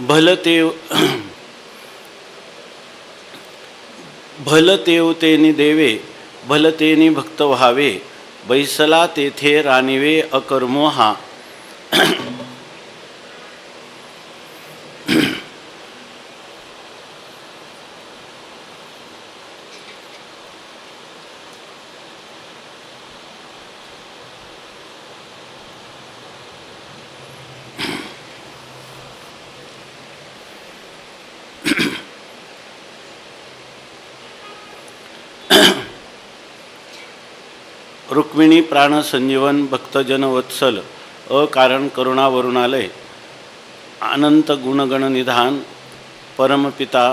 भलतेव भलतेव तेनी देवे, भलतेनी भक्त व्हावे, बैसला तेथे रानिवे अकर्मो हा. रुक्मिणी प्राणसंजीवन भक्तजन वत्सल अकारण करुणावरुणालय अनंत गुणगण निधान परमपिता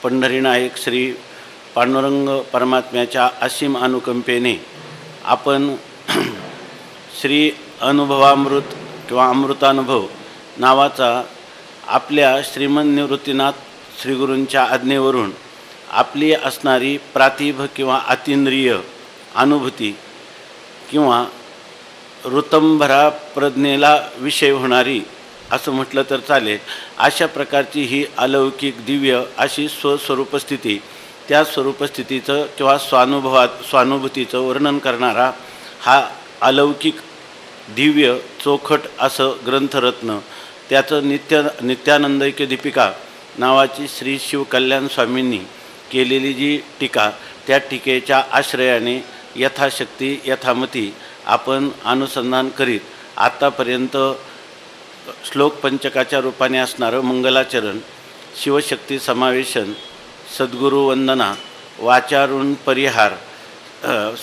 पंढरीनायक श्री पांडुरंग परमात्म्याच्या असीम अनुकंपेने आपण श्री अनुभवामृत किंवा अमृतानुभव नावाचा आपल्या श्रीमन निवृत्तीनाथ श्रीगुरूंच्या आज्ञेवरून आपली असणारी प्रातिभ किंवा अतींद्रिय अनुभूती किंवा ऋतंभरा प्रज्ञेला विषय होणारी असं म्हटलं तर चालेल, अशा प्रकारची ही अलौकिक दिव्य अशी स्वस्वरूपस्थिती, त्या स्वरूपस्थितीचं किंवा स्वानुभूतीचं वर्णन करणारा हा अलौकिक दिव्य चोखट असं ग्रंथरत्न, त्याचं नित्यानंदैक्य दीपिका नावाची श्री शिवकल्याण स्वामींनी केलेली जी टीका, त्या टीकेच्या आश्रयाने यथाशक्ती यथामती आपण अनुसंधान करीत आत्तापर्यंत श्लोक पंचकाच्या रूपाने असणारं मंगलाचरण, शिवशक्ती समावेशन, सद्गुरू वंदना, वाचारून परिहार,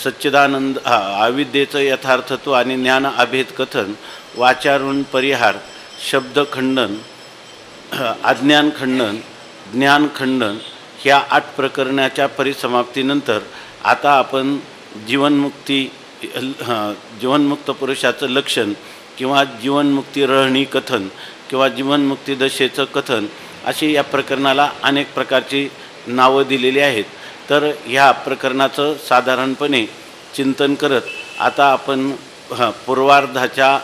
सच्चिदानंद अविद्येचं यथार्थत्व आणि ज्ञान अभेद कथन, वाचारून परिहार, शब्दखंडन, अज्ञानखंडन, ज्ञानखंडन ह्या 8 प्रकरणाच्या परिसमाप्तीनंतर आता आपण जीवनमुक्त पुरुषाचं लक्षण किंवा जीवनमुक्ती रहणी कथन किंवा जीवनमुक्ती दशेचं कथन अशी या प्रकरणाला अनेक प्रकारची नावं दिलेली आहेत. तर ह्या प्रकरणाचं साधारणपणे चिंतन करत आता आपण पूर्वार्धाच्या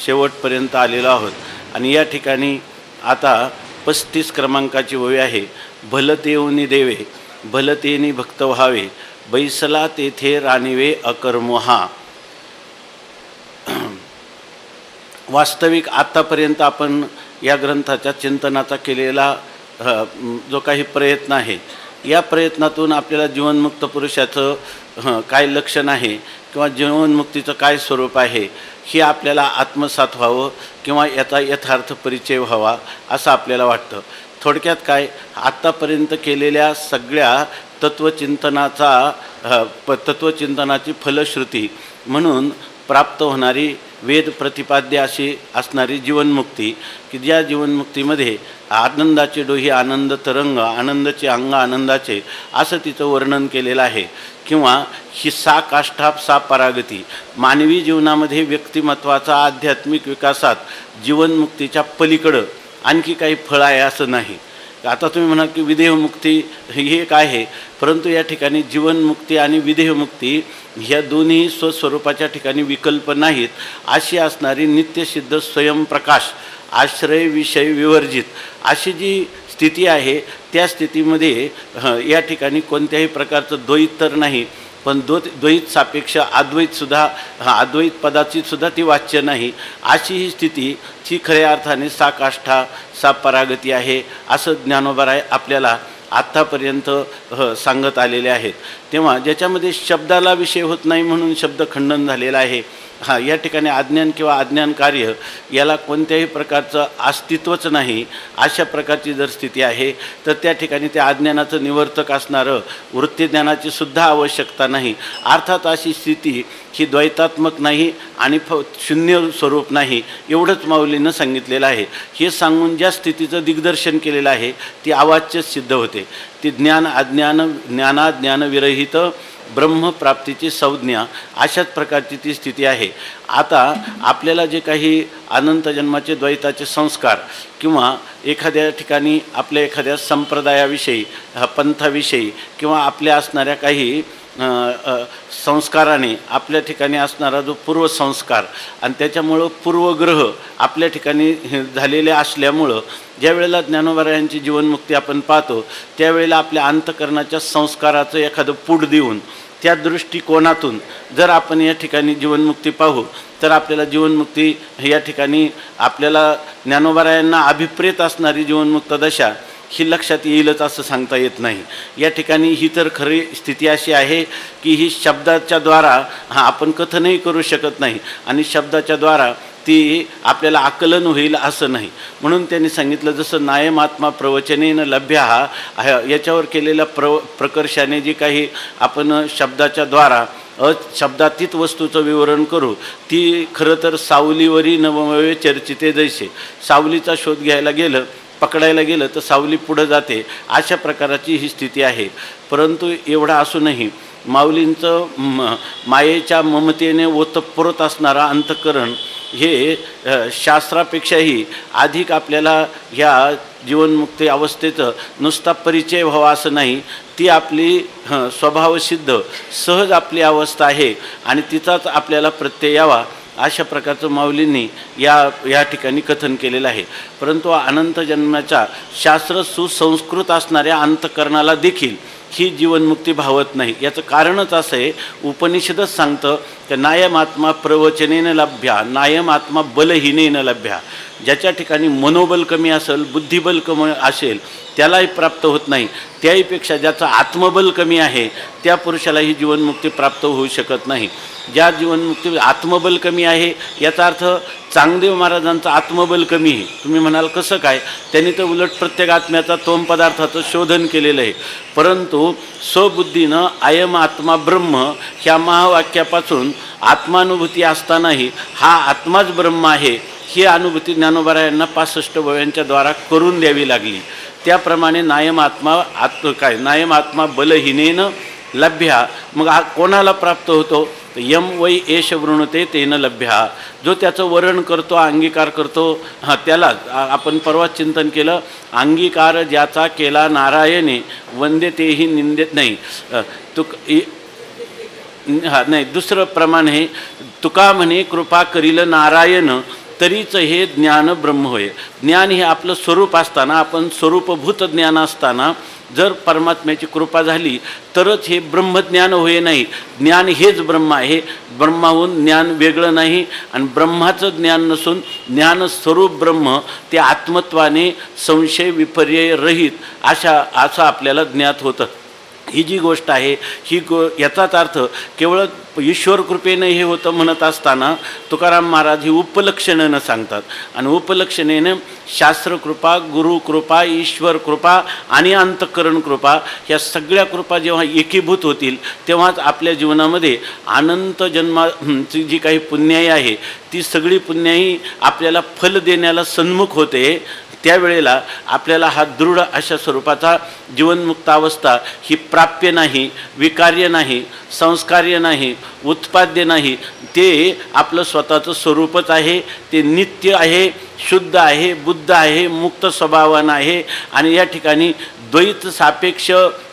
शेवटपर्यंत आलेलो आहोत आणि या ठिकाणी आता 35 क्रमांकाची ओवी आहे. भलतेऊनी देवे, भलतेनी भक्त व्हावे, बैसला तेथे रानिवे अकर्मो हा. वास्तविक आत्तापर्यंत आपण या ग्रंथाच्या चिंतनाचा केलेला जो काही प्रयत्न आहे, या प्रयत्नातून आपल्याला जीवनमुक्त पुरुषाचं काय लक्षण आहे किंवा जीवनमुक्तीचं काय स्वरूप आहे हे आपल्याला आत्मसात व्हावं किंवा याचा यथार्थ परिचय व्हावा असं आपल्याला वाटतं. थोडक्यात काय, आत्तापर्यंत केलेल्या सगळ्या तत्त्वचिंतनाची फलश्रुती म्हणून प्राप्त होणारी वेद प्रतिपाद्य अशी असणारी जीवनमुक्ती, की ज्या जीवनमुक्तीमध्ये आनंदाचे डोही आनंद तरंग, आनंदाचे अंग आनंदाचे असं तिचं वर्णन केलेलं आहे. किंवा ही 6 काष्ठा 6 परागती, मानवी जीवनामध्ये व्यक्तिमत्वाचा आध्यात्मिक विकासात जीवनमुक्तीच्या पलीकडं आणखी काही फळ आहे असं नाही. आता तुम्ही म्हणाल की विदेहमुक्ती ही एक आहे, परंतु या ठिकाणी जीवनमुक्ती आणि विदेहमुक्ती ह्या दोन्ही स्वस्वरूपाच्या ठिकाणी विकल्प नाहीत. अशी असणारी नित्यसिद्ध स्वयंप्रकाश, आश्रय विषय विवर्जित अशी जी स्थिती आहे, त्या स्थितीमध्ये या ठिकाणी कोणत्याही प्रकारचं द्वैत तर नाही, पण द्वैत सापेक्ष अद्वैतसुद्धा, अद्वैत पदाची सुद्धा ती वाच्य नाही. अशी ही स्थिती ती खऱ्या अर्थाने 6 काष्ठा 6 परागती आहे असं ज्ञानोबराय आपल्याला आत्तापर्यंत सांगत आलेले आहेत. तेव्हा ज्याच्यामध्ये शब्दाला विषय होत नाही म्हणून शब्दखंडन झालेलं आहे. या ठिकाणी अज्ञान किंवा अज्ञान कार्य याला कोणत्याही प्रकारचं अस्तित्वच नाही, अशा प्रकारची जर स्थिती आहे तर त्या ठिकाणी त्या अज्ञानाचं निवर्तक असणारं वृत्तीज्ञानाची सुद्धा आवश्यकता नाही. अर्थात अशी स्थिती ही द्वैतात्मक नाही आणि शून्य स्वरूप नाही, एवढंच माऊलीनं सांगितलेलं आहे. हे सांगून ज्या स्थितीचं दिग्दर्शन केलेलं आहे ती अवाच्यच सिद्ध होते. ती ज्ञानाज्ञानविरहित ब्रह्मप्राप्तीची संज्ञा, अशाच प्रकारची ती स्थिती आहे. आता आपल्याला जे काही अनंत जन्माचे द्वैताचे संस्कार किंवा एखाद्या ठिकाणी आपल्या एखाद्या संप्रदायाविषयी, पंथाविषयी किंवा आपल्या असणाऱ्या काही संस्काराने आपल्या ठिकाणी असणारा जो पूर्वसंस्कार आणि त्याच्यामुळं पूर्वग्रह आपल्या ठिकाणी झालेले असल्यामुळं ज्या वेळेला ज्ञानोबारायांची जीवनमुक्ती आपण पाहतो त्यावेळेला आपल्या अंतःकरणाच्या संस्काराचं एखादं पूड देऊन त्या दृष्टिकोनातून जर आपण या ठिकाणी जीवनमुक्ती पाहू तर आपल्याला जीवनमुक्ती या ठिकाणी आपल्याला ज्ञानोबारायांना अभिप्रेत असणारी जीवनमुक्त दशा ही लक्षात येईलच असं सांगता येत नाही। या ठिकाणी ही तर खरी स्थिती अशी आहे की ही शब्दाच्या द्वारा आपण कथनही करू शकत नाही आणि शब्दाच्या द्वारा ती आपल्याला आकलन होईल असं नाही। म्हणून त्यांनी सांगितलं जसं नायमात्मा प्रवचनेन लभ्य हा याच्यावर केलेल्या प्रकर्षाने जी काही आपण शब्दाच्या द्वारा शब्दातीत वस्तूचं विवरण करू ती खरं तर सावलीवरी नवमवे चर्चिते जैसे सावलीचा शोध घ्यायला गेलं पकडायला गेलं तर सावली पुढं जाते अशा प्रकारची ही स्थिती आहे। परंतु एवढा असूनही माऊलींचं मायेच्या ममतेने ओतप्रोत असणारा अंतःकरण हे शास्त्रापेक्षाही अधिक आपल्याला ह्या जीवनमुक्ती अवस्थेचं नुसता परिचय व्हावा असं नाही, ती आपली स्वभावसिद्ध सहज आपली अवस्था आहे आणि तिचाच आपल्याला प्रत्यय यावा अशा प्रकारचं माऊलींनी या ठिकाणी कथन केलेलं आहे। परंतु अनंत जन्माच्या शास्त्र सुसंस्कृत असणाऱ्या अंतःकरणाला देखील ही जीवनमुक्ती भावत नाही। याचं कारणच असं आहे, उपनिषदच सांगतं की नायमात्मा प्रवचनेन लभ्या नायमात्मा बलहीनेन लभ्या। ज्याच्या ठिकाणी मनोबल कमी असेल बुद्धिबल कमी असेल त्यालाही प्राप्त होत नाही, त्याहीपेक्षा ज्याचं आत्मबल कमी आहे त्या पुरुषाला ही जीवनमुक्ती प्राप्त होऊ शकत नाही। ज्या जीवनमुक्ती आत्मबल कमी आहे याचा अर्थ चांगदेव महाराजांचं आत्मबल कमी आहे। तुम्ही म्हणाल कसं काय, त्यांनी तर उलट प्रत्येक आत्म्याचा तोम पदार्थाचं शोधन केलेलं आहे। परंतु स्वबुद्धीनं अयम आत्मा ब्रह्म ह्या महावाक्यापासून आत्मानुभूती असतानाही हा आत्माच ब्रह्म आहे ही अनुभूती ज्ञानोबारायांना 65 भव्यांच्या द्वारा करून द्यावी लागली। त्याप्रमाणे नायम आत्मा बलहीनेन लभ्या। मग कोणाला प्राप्त होतो, यम वै एष वृणते तेन लभ्या। जो त्याचं वरण करतो अंगीकार करतो त्याला आपण परवा चिंतन केलं, अंगीकार ज्याचा केला नारायणे वंदे तेही निंदेत नाही नाही दुसरं प्रमाण हे तुका म्हणे कृपा करील नारायण तरीच हे ज्ञान ब्रह्म होय। ज्ञान हे आपलं स्वरूप असताना आपण स्वरूपभूत ज्ञान असताना जर परमात्म्याची कृपा झाली तरच हे ब्रह्मज्ञान होय नाही। ज्ञान हेच ब्रह्म आहे, ब्रह्माहून ज्ञान वेगळं नाही आणि ब्रह्माचं ज्ञान नसून ज्ञान स्वरूप ब्रह्म ते आत्मत्वाने संशय विपर्यय रहित असं आपल्याला ज्ञात होतं। ही जी गोष्ट आहे याचाच अर्थ केवळ ईश्वर कृपेनं हे होतं म्हणत असताना तुकाराम महाराज ही उपलक्षणेनं सांगतात आणि उपलक्षणेनं शास्त्रकृपा गुरुकृपा ईश्वर कृपा आणि अंतःकरण कृपा ह्या सगळ्या कृपा जेव्हा एकीभूत होतील तेव्हाच आपल्या जीवनामध्ये अनंत जन्माची जी काही पुण्याई आहे ती सगळी पुण्याई आपल्याला फल देण्याला सन्मुख होते। त्यावेळेला आपल्याला हा दृढ अशा स्वरूपाचा जीवनमुक्त अवस्था ही प्राप्य नाही, विकार्य नाही, संस्कार्य नाही, उत्पाद्य नाही, ते आपलं स्वतःचं स्वरूपच आहे। ते नित्य आहे, शुद्ध आहे, बुद्ध आहे, मुक्त स्वभावान आहे आणि या ठिकाणी द्वैत सापेक्ष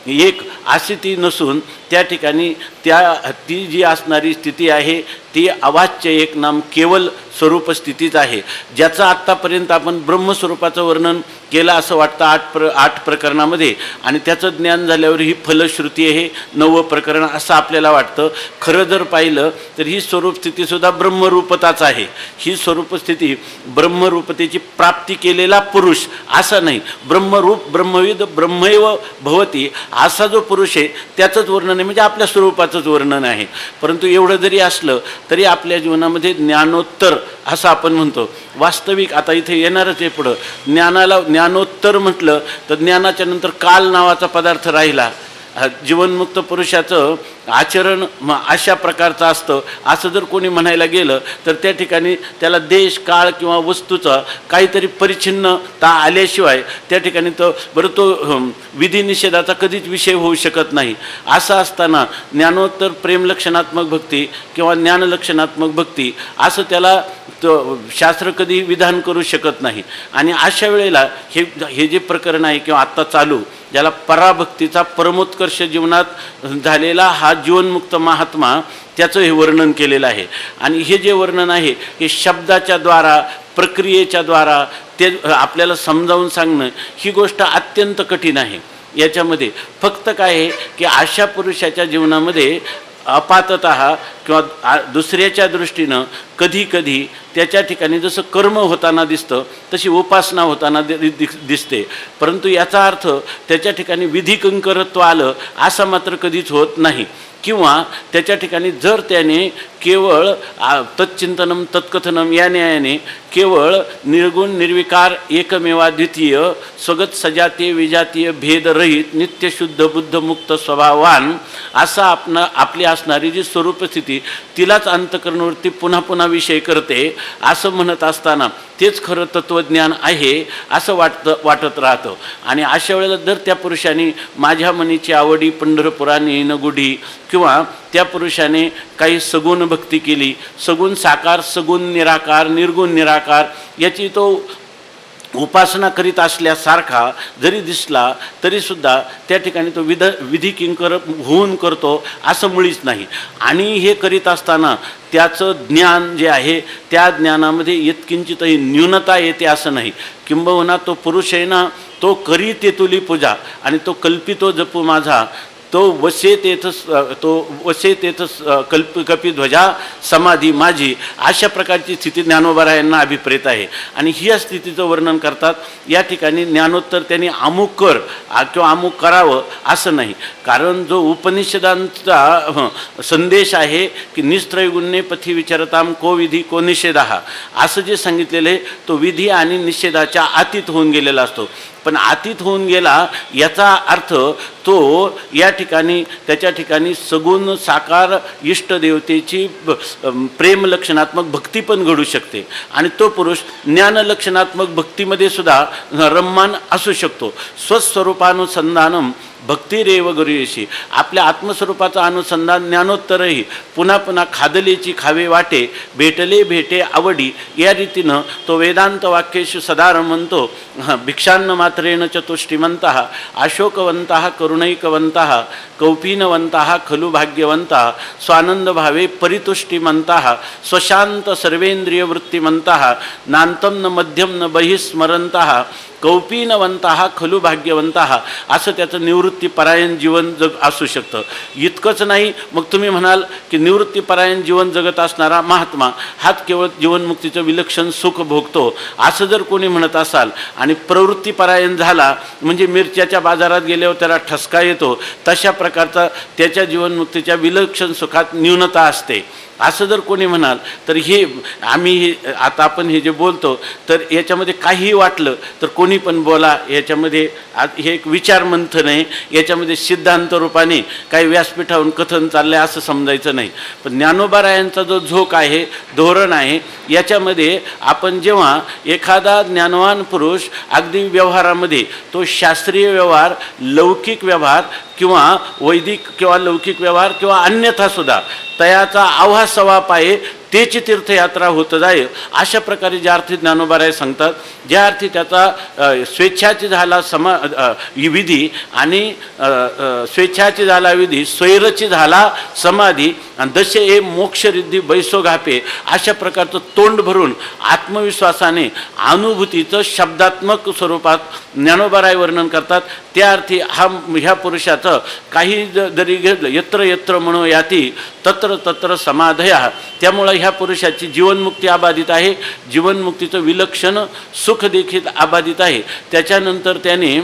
एक अशी ती नसून त्या ठिकाणी ती जी असणारी स्थिती आहे ती अवाच्य एक नाम केवल स्वरूप स्थितीच आहे, ज्याचं आत्तापर्यंत आपण ब्रह्मस्वरूपाचं वर्णन केलं असं वाटतं 8 प्रकरणामध्ये आणि त्याचं ज्ञान झाल्यावर ही फलश्रुती आहे 9वं प्रकरण असं आपल्याला वाटतं। खरं जर पाहिलं तर ही स्वरूपस्थितीसुद्धा ब्रह्मरूपताच आहे। ही स्वरूपस्थिती ब्रह्मरूपतेची प्राप्ती केलेला पुरुष असं नाही, ब्रह्मरूप ब्रह्मविद ब्रह्मैव भवती असा जो पुरुष आहे त्याचंच वर्णन आहे, म्हणजे आपल्या स्वरूपाचंच वर्णन आहे। परंतु एवढं जरी असलं तरी आपल्या जीवनामध्ये ज्ञानोत्तर असं आपण म्हणतो। वास्तविक आता इथे येणारच आहे पुढं ज्ञानोत्तर म्हटलं तर ज्ञानाच्या नंतर काल नावाचा पदार्थ राहिला। जीवनमुक्त पुरुषाचं आचरण अशा प्रकारचं असतं असं जर कोणी म्हणायला गेलं तर त्या ठिकाणी त्याला देश काळ किंवा वस्तूचा काहीतरी परिच्छिन्नता आल्याशिवाय त्या ठिकाणी तो विधिनिषेधाचा कधीच विषय होऊ शकत नाही। असं असताना ज्ञानोत्तर प्रेमलक्षणात्मक भक्ती किंवा ज्ञानलक्षणात्मक भक्ती असं त्याला शास्त्र कधी विधान करू शकत नाही। आणि अशा वेळेला हे जे प्रकरण आहे किंवा आत्ता चालू ज्याला पराभक्तीचा परमोत्कर्ष जीवनात झालेला हा जीवनमुक्त महात्मा त्याचं हे वर्णन केलेलं आहे. आणि हे जे वर्णन आहे हे शब्दाच्या द्वारा, प्रक्रियेच्या द्वारा ते आपल्याला समजावून सांगणं ही गोष्ट अत्यंत कठीण आहे. याच्यामध्ये फक्त काय आहे की अशा पुरुषाच्या जीवनामध्ये अपाततः किंवा दुसऱ्याच्या दृष्टीनं कधी कधी त्याच्या ठिकाणी जसं कर्म होताना दिसतं तशी उपासना होताना दिसते, परंतु याचा अर्थ त्याच्या ठिकाणी विधिकंकरत्व आलं असं मात्र कधीच होत नाही. किंवा त्याच्या ठिकाणी जर त्याने केवळ तच्चिंतनम तत्कथनम या न्यायाने केवळ निर्गुण निर्विकार एकमेवा द्वितीय स्वगत सजातीय विजातीय भेदरहित नित्यशुद्ध बुद्धमुक्त स्वभावान असा आपली असणारी जी स्वरूपस्थिती तिलाच अंतःकरणवृत्ती पुन्हा पुन्हा विषय करते असं म्हणत असताना तेच खरं तत्त्वज्ञान आहे असं वाटत राहतं. आणि अशा वेळेला जर त्या पुरुषाने माझ्या मनीची आवडी पंढरपुराने येणं गुढी किंवा त्या पुरुषाने काही सगुण भक्ती केली, सगुण साकार सगुण निराकार निर्गुण निराकार याची तो उपासना करीत असल्यासारखा जरी दिसला तरीसुद्धा त्या ठिकाणी तो विधी किंकर होऊन करतो असं मुळीच नाही. आणि हे करीत असताना त्याचं ज्ञान जे आहे त्या ज्ञानामध्ये यत्किंचितही न्यूनता येते असं नाही. किंबहुना तो पुरुष आहे ना, तो करी तेतुली पूजा आणि तो कल्पितो जपू माझा, तो वसे तेथ कपी ध्वजा समाधी माझी, अशा प्रकारची स्थिती ज्ञानोबरायांना अभिप्रेत आहे. आणि ही स्थितीचं वर्णन करतात. या ठिकाणी ज्ञानोत्तर त्यांनी अमुक कर किंवा अमुक करावं असं नाही, कारण जो उपनिषदांचा संदेश आहे की निस्त्रैगुण्ये पथी विचारताम को विधी को निषेधा असं जे सांगितलेलं आहे तो विधी आणि निषेधाच्या अतीत होऊन गेलेला असतो. पण अतीत होऊन गेला याचा अर्थ तो या ठिकाणी त्याच्या ठिकाणी सगुण साकार इष्टदेवतेची प्रेम लक्षणात्मक भक्ती पण घडू शकते आणि तो पुरुष ज्ञानलक्षणात्मक भक्तीमध्ये सुद्धा रम्मान असू शकतो. स्वस्वरूपानुसंधानम भक्तिरेव गुरुयशी, आपल्या आत्मस्वरूपाचं अनुसंधान ज्ञानोत्तरही पुन्हा पुन्हा खादलेची खावे वाटे भेटले भेटे आवडी या रीतीनं तो वेदांत वाक्येषु सदा रमंतो. भिक्षान्न मात्रेण चतुष्टिमंतः अशोकवंतः करुणैकवंतः कौपीनवंतः खलु भाग्यवंतः स्वानंद भावे परितुष्टिमंतः स्वशांत सर्वेंद्रिय वृत्तिमंतः नांतं न मध्यम न बहिस्मरंतः कौपीनवंतः खलु भाग्यवंतः असं त्याचं निवृत्तीपरायण जीवन असू शकतं. इतकंच नाही, मग तुम्ही म्हणाल की निवृत्तीपरायण जीवन जगत असणारा महात्मा हाच केवळ जीवनमुक्तीचं विलक्षण सुख भोगतो असं जर कोणी म्हणत असाल आणि प्रवृत्तीपरायण झाला म्हणजे मिरच्याच्या बाजारात गेल्यावर त्याला ठसका येतो, तशा प्रकारचा त्याच्या जीवनमुक्तीच्या विलक्षण सुखात न्यूनता असते असं जर कोणी म्हणाल तर हे आता आपण हे जे बोलतो तर याच्यामध्ये काहीही वाटलं तर कोणी पण बोला, याच्यामध्ये हे एक विचार मंथन आहे, याच्यामध्ये सिद्धांत रूपाने काही व्यासपीठावरून कथन चाललं आहे असं समजायचं नाही. पण ज्ञानोबारायांचा जो झोक आहे, धोरण आहे, याच्यामध्ये आपण जेव्हा एखादा ज्ञानवान पुरुष अगदी व्यवहारामध्ये तो शास्त्रीय व्यवहार, लौकिक व्यवहार किंवा वैदिक किंवा लौकिक व्यवहार किंवा अन्यथासुद्धा तयाचा आव्हासवा पाये तेची तीर्थयात्रा होत जाय अशा प्रकारे ज्या अर्थी ज्ञानोबाराय सांगतात, ज्या अर्थी त्याचा स्वेच्छाची झाला विधी आणि स्वेच्छाची झाला विधी, स्वैरची झाला समाधी आणि दशे ए मोक्षरिद्धी बैसो घापे अशा प्रकारचं तोंड भरून आत्मविश्वासाने अनुभूतीचं शब्दात्मक स्वरूपात ज्ञानोबाराय वर्णन करतात. त्या अर्थी ह्या पुरुषाचं काही जरी घेतलं यत्र यत्र म्हणो याती तत्र तत्र समाधया, त्यामुळं ह्या पुरुषाची जीवनमुक्ती अबाधित आहे, जीवनमुक्तीचं विलक्षण सुख देखील अबाधित आहे. त्याच्यानंतर त्याने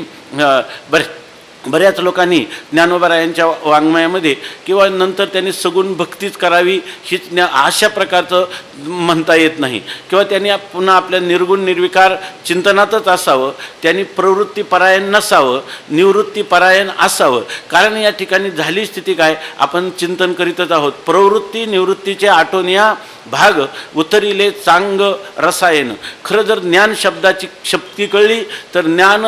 बऱ्याच लोकांनी ज्ञानोबारायांच्या वाङ्मयामध्ये किंवा नंतर त्यांनी सगुण भक्तीच करावी हीच अशा प्रकारचं म्हणता येत नाही किंवा त्यांनी पुन्हा आपल्या निर्गुण निर्विकार चिंतनातच असावं, त्यांनी प्रवृत्तीपरायण नसावं, निवृत्तीपरायण असावं. कारण या ठिकाणी झाली स्थिती काय, आपण चिंतन करीतच आहोत. प्रवृत्ती निवृत्तीचे आटोनिया भाग उतरिले चांग रसायन. खरं जर ज्ञान शब्दाची शक्ती कळली तर ज्ञान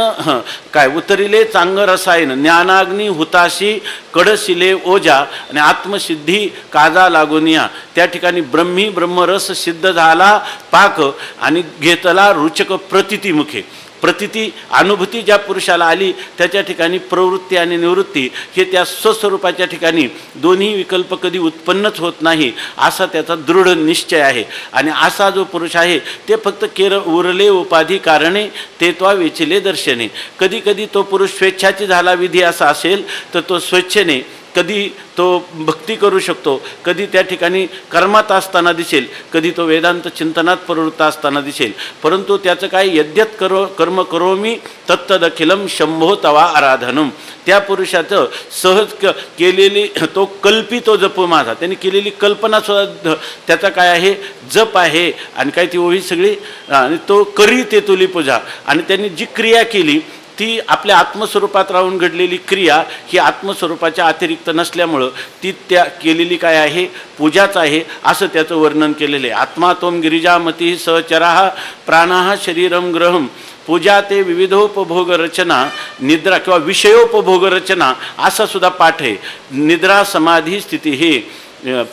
काय उतरिले चांग रसायन, ज्ञानाग्नी हुताशी कडशिले ओजा आणि आत्मसिद्धी काजा लागोनिया. त्या ठिकाणी ब्रह्मी ब्रह्मरस सिद्ध झाला पाक आणि घेतला रुचक प्रतितीमुखे. प्रतिती अनुभूती ज्या पुरुषाला आली त्याच्या ठिकाणी प्रवृत्ती आणि निवृत्ती हे त्या स्वस्वरूपाच्या ठिकाणी दोन्ही विकल्प कधी उत्पन्नच होत नाही असा त्याचा दृढ निश्चय आहे. आणि असा जो पुरुष आहे ते फक्त उरले उपाधी कारणे ते त्वा वेचिले दर्शने. कधी कधी तो पुरुष स्वेच्छाची झाला विधी असा असेल तर तो स्वेच्छेने कधी तो भक्ती करू शकतो, कधी त्या ठिकाणी कर्मात असताना दिसेल, कधी तो वेदांत चिंतनात प्रवृत्त असताना दिसेल. परंतु त्याचं काय यद्यत कर्म करोमी तत्तदखिलम शंभो तवा आराधनम. त्या पुरुषाचं सहज केलेली तो कल्पितो जप माझा, त्यांनी केलेली कल्पना सुद्धा त्याचा काय आहे जप आहे. आणि काय ती ओवी सगळी आणि तो करी ते तुली पूजा. आणि त्यांनी जी क्रिया केली ती आपल्या आत्मस्वरूपात राहून घडलेली क्रिया ही आत्मस्वरूपाच्या अतिरिक्त नसल्यामुळं ती त्या केलेली काय आहे पूजाच आहे असं त्याचं वर्णन केलेलं आहे. आत्मा तोम गिरिजामती सहचराः प्राणाः शरीरम ग्रहम पूजा ते विविधोपभोग रचना निद्रा किंवा विषयोपभोग रचना असा सुद्धा पाठ आहे. निद्रा समाधी स्थिती हे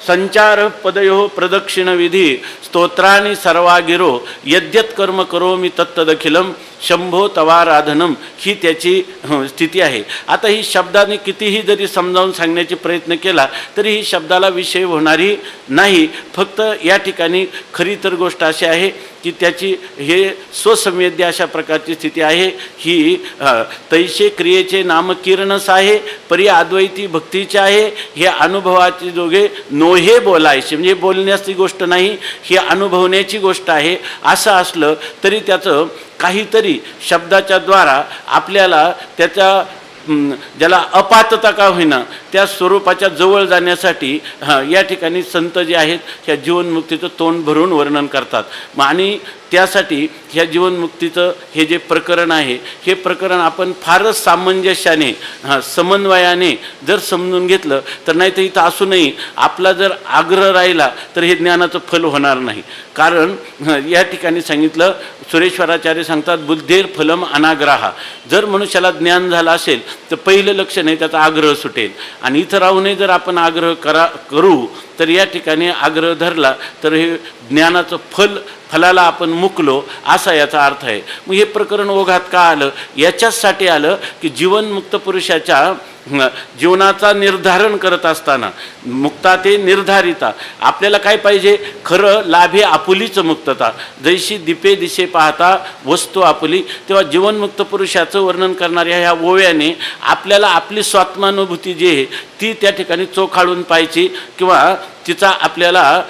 संचार पदयो प्रदक्षिण विधी स्तोत्रानि सर्वागिरो यद्यत कर्म करोमी तत्तदखिलम शंभो तवाराधनम ही त्याची स्थिती आहे. आता ही शब्दाने कितीही जरी समजावून सांगण्याचा प्रयत्न केला तरी ही शब्दाला विषय होणारी नाही. फक्त या ठिकाणी खरी तर गोष्ट अशी आहे की त्याची हे स्वसंवेद्य अशा प्रकारची स्थिती आहे. ही तैसे क्रियेचे नामकिरणस आहे परी अद्वैती भक्तीचे आहे. हे अनुभवाची जोगे नोहे बोलायचे म्हणजे बोलण्याची गोष्ट नाही, ही अनुभवण्याची गोष्ट आहे. असं असलं तरी त्याचं काहीतरी शब्दाच्या द्वारा आपल्याला त्याच्या ज्याला अपातता का होईना त्या स्वरूपाच्या जवळ जाण्यासाठी या ठिकाणी संत जे आहेत ह्या जीवनमुक्तीचं तोंड भरून वर्णन करतात. आणि त्यासाठी ह्या जीवनमुक्तीचं हे जे प्रकरण आहे हे प्रकरण आपण फारच सामंजस्याने समन्वयाने जर समजून घेतलं तर नाही तर इथं असूनही आपला जर आग्रह राहिला तर हे ज्ञानाचं फल होणार नाही. कारण या ठिकाणी सांगितलं सुरेश्वराचार्य सांगतात बुद्धेर फलम अनाग्रहा. जर मनुष्याला ज्ञान झालं असेल तर पहिलं लक्षण आहे त्याचा आग्रह सुटेल. आणि इथं राहूनही जर आपण आग्रह करू तर या ठिकाणी आग्रह धरला तर हे ज्ञानाचं फलाला आपण मुकलो असा याचा अर्थ आहे. मग हे प्रकरण ओघात का आलं? याच्यासाठी आलं की जीवनमुक्त पुरुषाच्या जीवनाचा निर्धारण करत असताना मुक्ता ते निर्धारिता आपल्याला काय पाहिजे खरं लाभे आपुलीच मुक्तता जैशी दीपे दिशे पाहता वस्तू आपुली. तेव्हा जीवनमुक्त पुरुषाचं वर्णन करणाऱ्या ह्या ओव्याने आपल्याला आपली स्वात्मानुभूती जी आहे ती त्या ठिकाणी चोखाळून पाहायची किंवा तिचा आपल्याला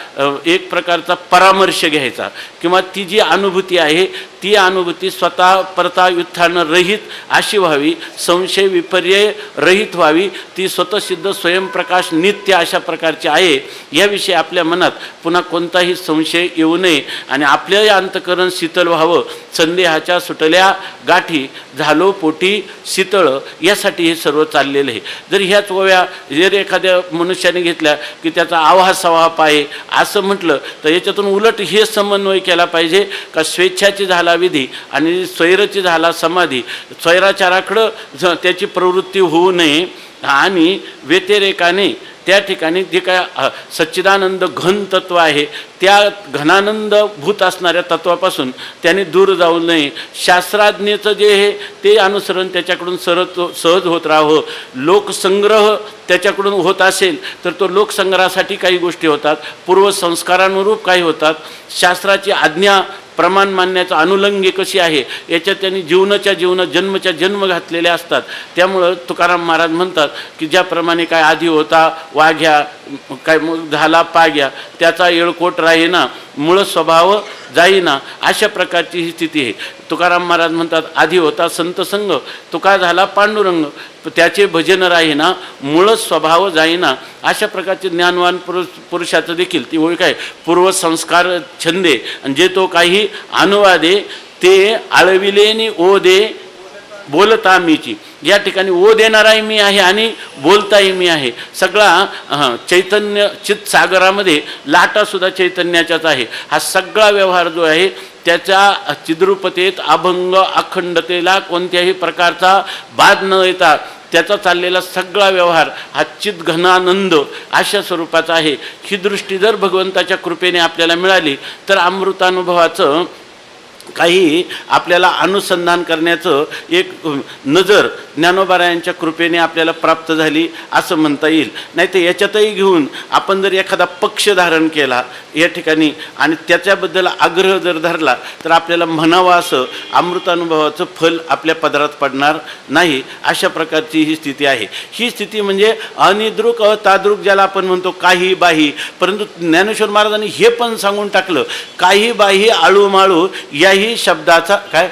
एक प्रकारचा परामर्श घ्यायचा किंवा ती जी अनुभूती आहे ती अनुभूती स्वतः परता व्युत्थान रहित अशी व्हावी, संशय विपर्यय रहित व्हावी, ती स्वतःसिद्ध स्वयंप्रकाश नित्य अशा प्रकारची आहे. याविषयी आपल्या मनात पुन्हा कोणताही संशय येऊ नये आणि आपल्याही अंतःकरण शीतल व्हावं. संदेहाच्या सुटल्या गाठी झालो पोटी शीतळ यासाठी हे सर्व चाललेलं आहे. जर ह्याच ओव्या जर एखाद्या मनुष्याने घेतल्या की त्याचा आवाहसावाप आहे असं म्हटलं तर याच्यातून उलट हे समन्वय केला पाहिजे का स्वेच्छाची झाला विधी आणि स्वैरची झाला समाधी. स्वैराचाराकडं त्याची प्रवृत्ती होऊ नये आणि व्यतिरेकाने त्या ठिकाणी जे काय सच्चिदानंद घन तत्व आहे त्या घनानंद भूत असणाऱ्या तत्वापासून त्याने दूर जाऊ नये. शास्त्राज्ञेचं जे आहे ते अनुसरण त्याच्याकडून सहज होत राहावं. लोकसंग्रह त्याच्याकडून होत असेल तर तो लोकसंग्रहासाठी काही गोष्टी होतात, पूर्वसंस्कारानुरूप काही होतात. शास्त्राची आज्ञा प्रमाण मानण्याचं अनुलंघ्य कशी आहे याच्यात त्यांनी जन्मच्या जन्म घातलेले असतात. त्यामुळं तुकाराम महाराज म्हणतात की ज्याप्रमाणे काय आधी होता वाघ्या काय झाला पाग्या त्याचा येळकोट राहीना मूळ स्वभाव जाईना अशा प्रकारची ही स्थिती आहे. तुकाराम महाराज म्हणतात आधी होता संत संग तुका झाला पांडुरंग त्याचे भजन राहीना मूळ स्वभाव जाईना. अशा प्रकारचे ज्ञानवान पुरुषाचं देखील ती ओळख आहे. पूर्वसंस्कार छंदे आणि जे तो काही अनुवादे ते आळविलेनी ओ दे बोलता मीची. या ठिकाणी ओ देणाराही मी आहे आणि बोलताही मी आहे. सगळा चैतन्य चित सागरामध्ये लाटासुद्धा चैतन्याचाच आहे. हा सगळा व्यवहार जो आहे त्याच्या चिद्रूपतेत अभंग अखंडतेला कोणत्याही प्रकारचा बाध न येता त्याचा चाललेला सगळा व्यवहार हा चिद्घनानंद अशा स्वरूपाचा आहे. ही दृष्टी जर भगवंताच्या कृपेने आपल्याला मिळाली तर अमृतानुभवाचं काही आपल्याला अनुसंधान करण्याचं एक नजर ज्ञानोबारायांच्या कृपेने आपल्याला प्राप्त झाली असं म्हणता येईल. नाही तर याच्यातही घेऊन आपण जर एखादा पक्ष धारण केला या ठिकाणी आणि त्याच्याबद्दल आग्रह जर धरला तर आपल्याला म्हणावं असं अमृतानुभवाचं फल आपल्या पदरात पडणार नाही. अशा प्रकारची ही स्थिती आहे. ही स्थिती म्हणजे अनिद्रुक ताद्रुक ज्याला आपण म्हणतो काही बाही. परंतु ज्ञानेश्वर महाराजांनी हे पण सांगून टाकलं, काही बाही आळूमाळू याही शब्दाचा काय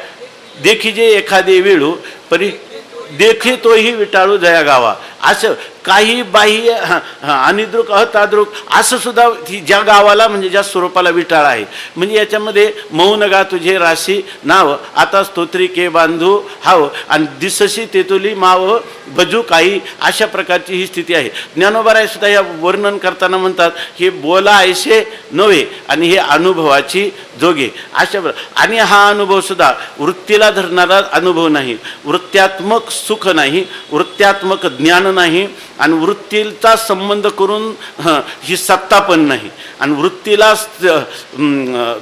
देखीजे एखादे वेळू परी देखी तोही विटाळू जया गावा. असं काही बाह्य अनिद्रुक अताद्रुक असं सुद्धा ज्या गावाला म्हणजे ज्या स्वरूपाला विटाळ आहे. म्हणजे याच्यामध्ये मौन गा तुझे राशी नाव आता स्तोत्री के बांधू हाव आणि दिसशी तेतुली माव बजू काही. अशा प्रकारची ही स्थिती आहे. ज्ञानोबाराय सुद्धा या वर्णन करताना म्हणतात हे बोला ऐसे नव्हे आणि हे अनुभवाची जोगे. अशा आणि हा अनुभव सुद्धा वृत्तीला धरणारा अनुभव नाही, वृत्त्यात्मक सुख नाही, वृत्त्यात्मक ज्ञान नाही आणि वृत्तीचा संबंध करून ही सत्ता पण नाही आणि वृत्तीला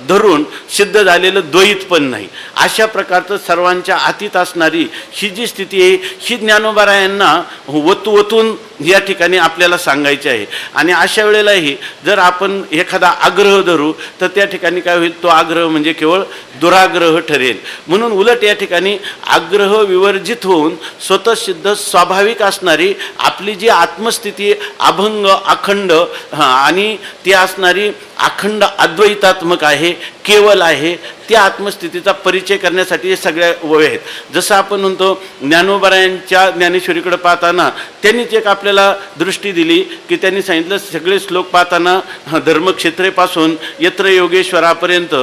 धरून सिद्ध झालेलं द्वैत पण नाही. अशा प्रकारचं सर्वांच्या अतीत असणारी ही जी स्थिती आहे ही ज्ञानोबारायांना वतून या ठिकाणी आपल्याला सांगायचे आहे. आणि अशा वेळेलाही जर आपण एखादा आग्रह धरू तर त्या ठिकाणी काय होईल, तो आग्रह म्हणजे केवळ दुराग्रह ठरेल. म्हणून उलट या ठिकाणी आग्रह विवर्जित होऊन स्वतःसिद्ध स्वाभाविक असणारी आपली जी आत्मस्थिती अभंग अखंड आणि ती असणारी अखंड अद्वैतात्मक आहे, केवल आहे, त्या आत्मस्थितीचा परिचय करण्यासाठी हे सगळ्या ओव्या आहेत. जसं आपण म्हणतो ज्ञानोबारायांच्या ज्ञानेश्वरीकडे पाहताना त्यांनीच एक आपल्याला दृष्टी दिली की त्यांनी सांगितलं सगळे श्लोक पाहताना धर्मक्षेत्रेपासून यत्र योगेश्वरापर्यंत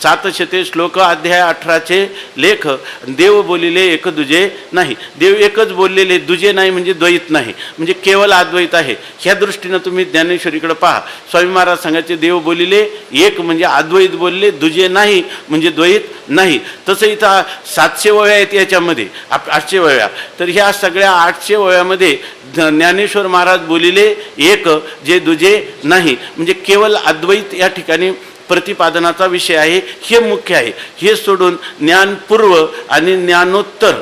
700 श्लोक अध्याय 18चे लेख. देव बोलिले एक दुजे नाही. देव एकच बोललेले, दुजे नाही म्हणजे द्वैत नाही, म्हणजे केवळ अद्वैत आहे. ह्या दृष्टीनं तुम्ही ज्ञानेश्वरीकडे पहा. स्वामी महाराज सांगायचे देव बोलिले एक म्हणजे अद्वैत बोलले, दुजे नाही म्हणजे द्वैत नाही. तसं इथं 700 ओव्या आहेत याच्यामध्ये 800 ओव्या. तर ह्या सगळ्या 800 ओव्यामध्ये ज्ञानेश्वर महाराज बोलिले एक जे दुजे नाही म्हणजे केवळ अद्वैत या ठिकाणी प्रतिपादनाचा विषय आहे. हे मुख्य आहे. हे सोडून ज्ञानपूर्व आणि ज्ञानोत्तर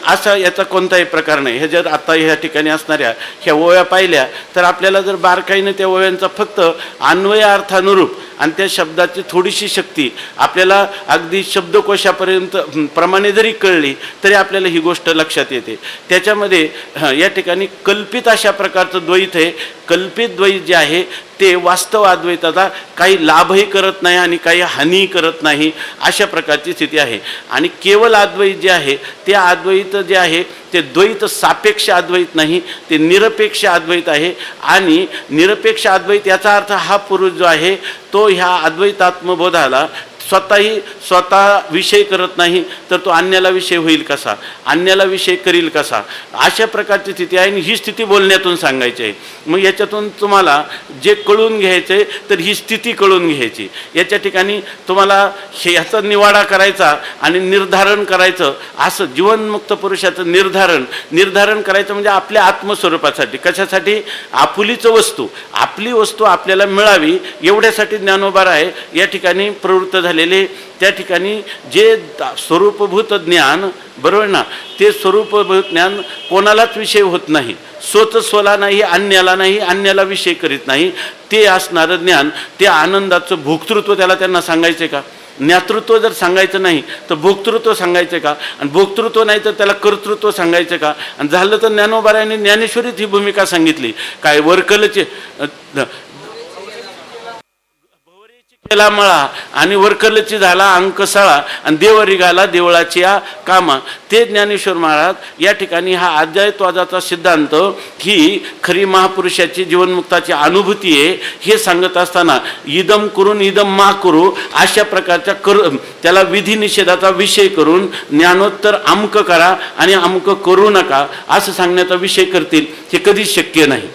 असा याचा कोणताही प्रकार नाही. हे जर आता ह्या ठिकाणी असणाऱ्या ह्या ओव्या पाहिल्या तर आपल्याला जर बारकाईनं त्या ओव्यांचा फक्त अन्वय अर्थानुरूप आणि त्या शब्दाची थोडीशी शक्ती आपल्याला अगदी शब्दकोशापर्यंत प्रमाणे जरी कळली तरी आपल्याला ही गोष्ट लक्षात येते. त्याच्यामध्ये या ठिकाणी कल्पित अशा प्रकारचं द्वैत आहे. कल्पित द्वैत जे आहे ते वास्तव अद्वैताचा काही लाभही करत नाही आणि काही हानी करत नाही, अशा प्रकारची स्थिती आहे. आणि केवळ अद्वैत जे आहे ते अद्वैत जे आहे ते द्वैत सापेक्ष अद्वैत नाही, ते निरपेक्ष अद्वैत आहे. आणि निरपेक्ष अद्वैत याचा अर्थ हा पुरुष जो आहे तो ह्या अद्वैतात्मबोधाला स्वतः विषय करत नाही तर तो अन्याला विषय होईल कसा, अन्याला विषय करील कसा, अशा प्रकारची स्थिती आहे. आणि ही स्थिती बोलण्यातून सांगायची आहे. मग याच्यातून तुम्हाला जे कळून घ्यायचे तर ही स्थिती कळून घ्यायची. याच्या ठिकाणी तुम्हाला ह्याचा निवाडा करायचा आणि निर्धारण करायचं. असं जीवनमुक्त पुरुषाचं निर्धारण करायचं म्हणजे आपल्या आत्मस्वरूपासाठी. कशासाठी? आपुलीचं वस्तू, आपली वस्तू आपल्याला मिळावी एवढ्यासाठी ज्ञानोबा आहे या ठिकाणी प्रवृत्त झालेले. त्या ठिकाणी जे स्वरूपभूत ज्ञान बरोबर ना, ते स्वरूपभूत ज्ञान कोणालाच विषय होत नाही, स्वतःला नाही, अन्याला नाही, अन्याला विषय करीत नाही. ते असणारं ज्ञान, ते आनंदाचं भोक्तृत्व त्यांना सांगायचे का? ज्ञातृत्व जर सांगायचं नाही तर भोक्तृत्व सांगायचं का? आणि भोक्तृत्व नाही तर त्याला कर्तृत्व सांगायचं का? आणि झालं तर ज्ञानोबारायांनी ज्ञानेश्वरीत ही भूमिका सांगितली. काय वरकलचे केला मळा आणि वरकलची झाला अंकसळा आणि देव रिगाला देवळाची कामा. ते ज्ञानेश्वर महाराज या ठिकाणी हा अद्वैतवादाचा सिद्धांत ही खरी महापुरुषाची जीवनमुक्ताची अनुभूती आहे हे सांगत असताना इदम करून इदम मा करू अशा प्रकारच्या त्याला विधी निषेधाचा विषय करून ज्ञानोत्तर अमुक करा आणि अमुक करू नका असं सांगण्याचा विषय करतील हे कधीच शक्य नाही.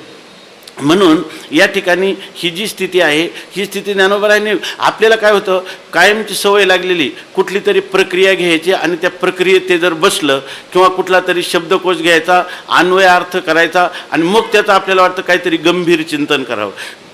म्हणून या ठिकाणी ही जी स्थिती आहे ही स्थिती ज्ञानोबारायांनी आपल्याला काय होतं, कायमची सवय लागलेली कुठली तरी प्रक्रिया घ्यायची आणि त्या प्रक्रियेत ते जर बसलं किंवा कुठला तरी शब्दकोश घ्यायचा, अन्वय अर्थ करायचा आणि मग त्याचं आपल्याला वाटतं काहीतरी गंभीर चिंतन करावं.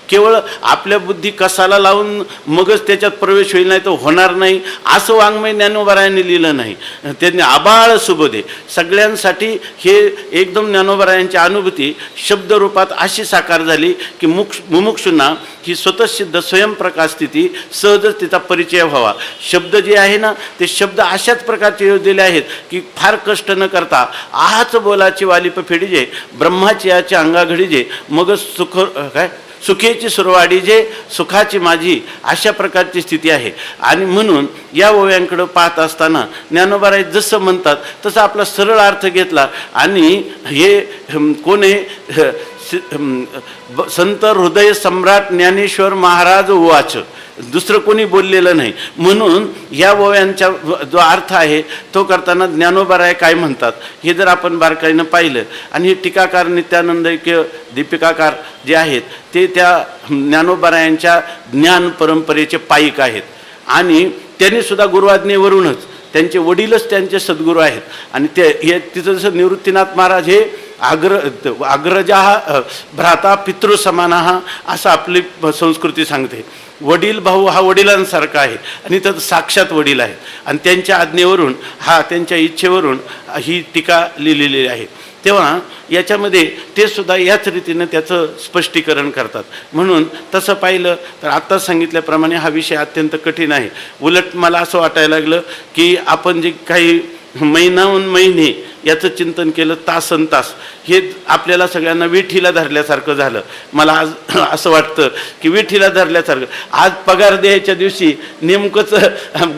केवळ आपल्या बुद्धी कसाला लावून मगच त्याच्यात प्रवेश होईल, नाही तर होणार नाही असं वाङ्मय ज्ञानोबारायांनी लिहिलं नाही. त्यांनी आबाळ सुबोधे सगळ्यांसाठी हे एकदम ज्ञानोबारायांची अनुभूती शब्दरूपात अशी साकार झाली की मुमुक्षूंना ही स्वतःसिद्ध स्वयंप्रकाश स्थिती सहजच तिचा परिचय व्हावा. शब्द जे आहे ना ते शब्द अशाच प्रकारचे योजलेले आहेत की फार कष्ट न करता आहाच बोलाची वालिप फेडीजे ब्रह्माची याची अंगाघडीजे मग सुख काय सुखेची सुरवाडी जे सुखाची माझी अशा प्रकारची स्थिती आहे. आणि म्हणून या ओव्यांकडं पाहत असताना ज्ञानोबाराय जसं म्हणतात तसं आपला सरळ अर्थ घेतला आणि हे कोण आहे संत हृदय सम्राट ज्ञानेश्वर महाराज उवाच, दुसरं कोणी बोललेलं नाही. म्हणून या ओव्यांचा जो अर्थ आहे तो करताना ज्ञानोबाराय काय म्हणतात हे जर आपण बारकाईनं पाहिलं आणि हे टीकाकार नित्यानंद दीपिकाकार जे आहेत ते त्या ज्ञानोबारायांच्या ज्ञान परंपरेचे पाईक आहेत आणि त्यांनी सुद्धा गुरुआज्ञेवरूनच त्यांचे वडीलच त्यांचे सद्गुरू आहेत. आणि ते हे तिथं जसं निवृत्तीनाथ महाराज हे अग्रजा भ्राता पितृसमाना असं आपली संस्कृती सांगते. वडील भाऊ हा वडिलांसारखा आहे आणि त्यात साक्षात वडील आहेत आणि त्यांच्या आज्ञेवरून त्यांच्या इच्छेवरून ही टीका लिहिलेली आहे. तेव्हा याच्यामध्ये ते सुद्धा याच रीतीनं त्याचं स्पष्टीकरण करतात. म्हणून तसं पाहिलं तर आत्ताच सांगितल्याप्रमाणे हा विषय अत्यंत कठीण आहे. उलट मला असं वाटायला लागलं की आपण जे काही महिनाहून महिने याचं चिंतन केलं तासन तास हे आपल्याला सगळ्यांना विठीला धरल्यासारखं झालं. मला आज असं वाटतं की विठीला धरल्यासारखं आज पगार द्यायच्या दिवशी नेमकंच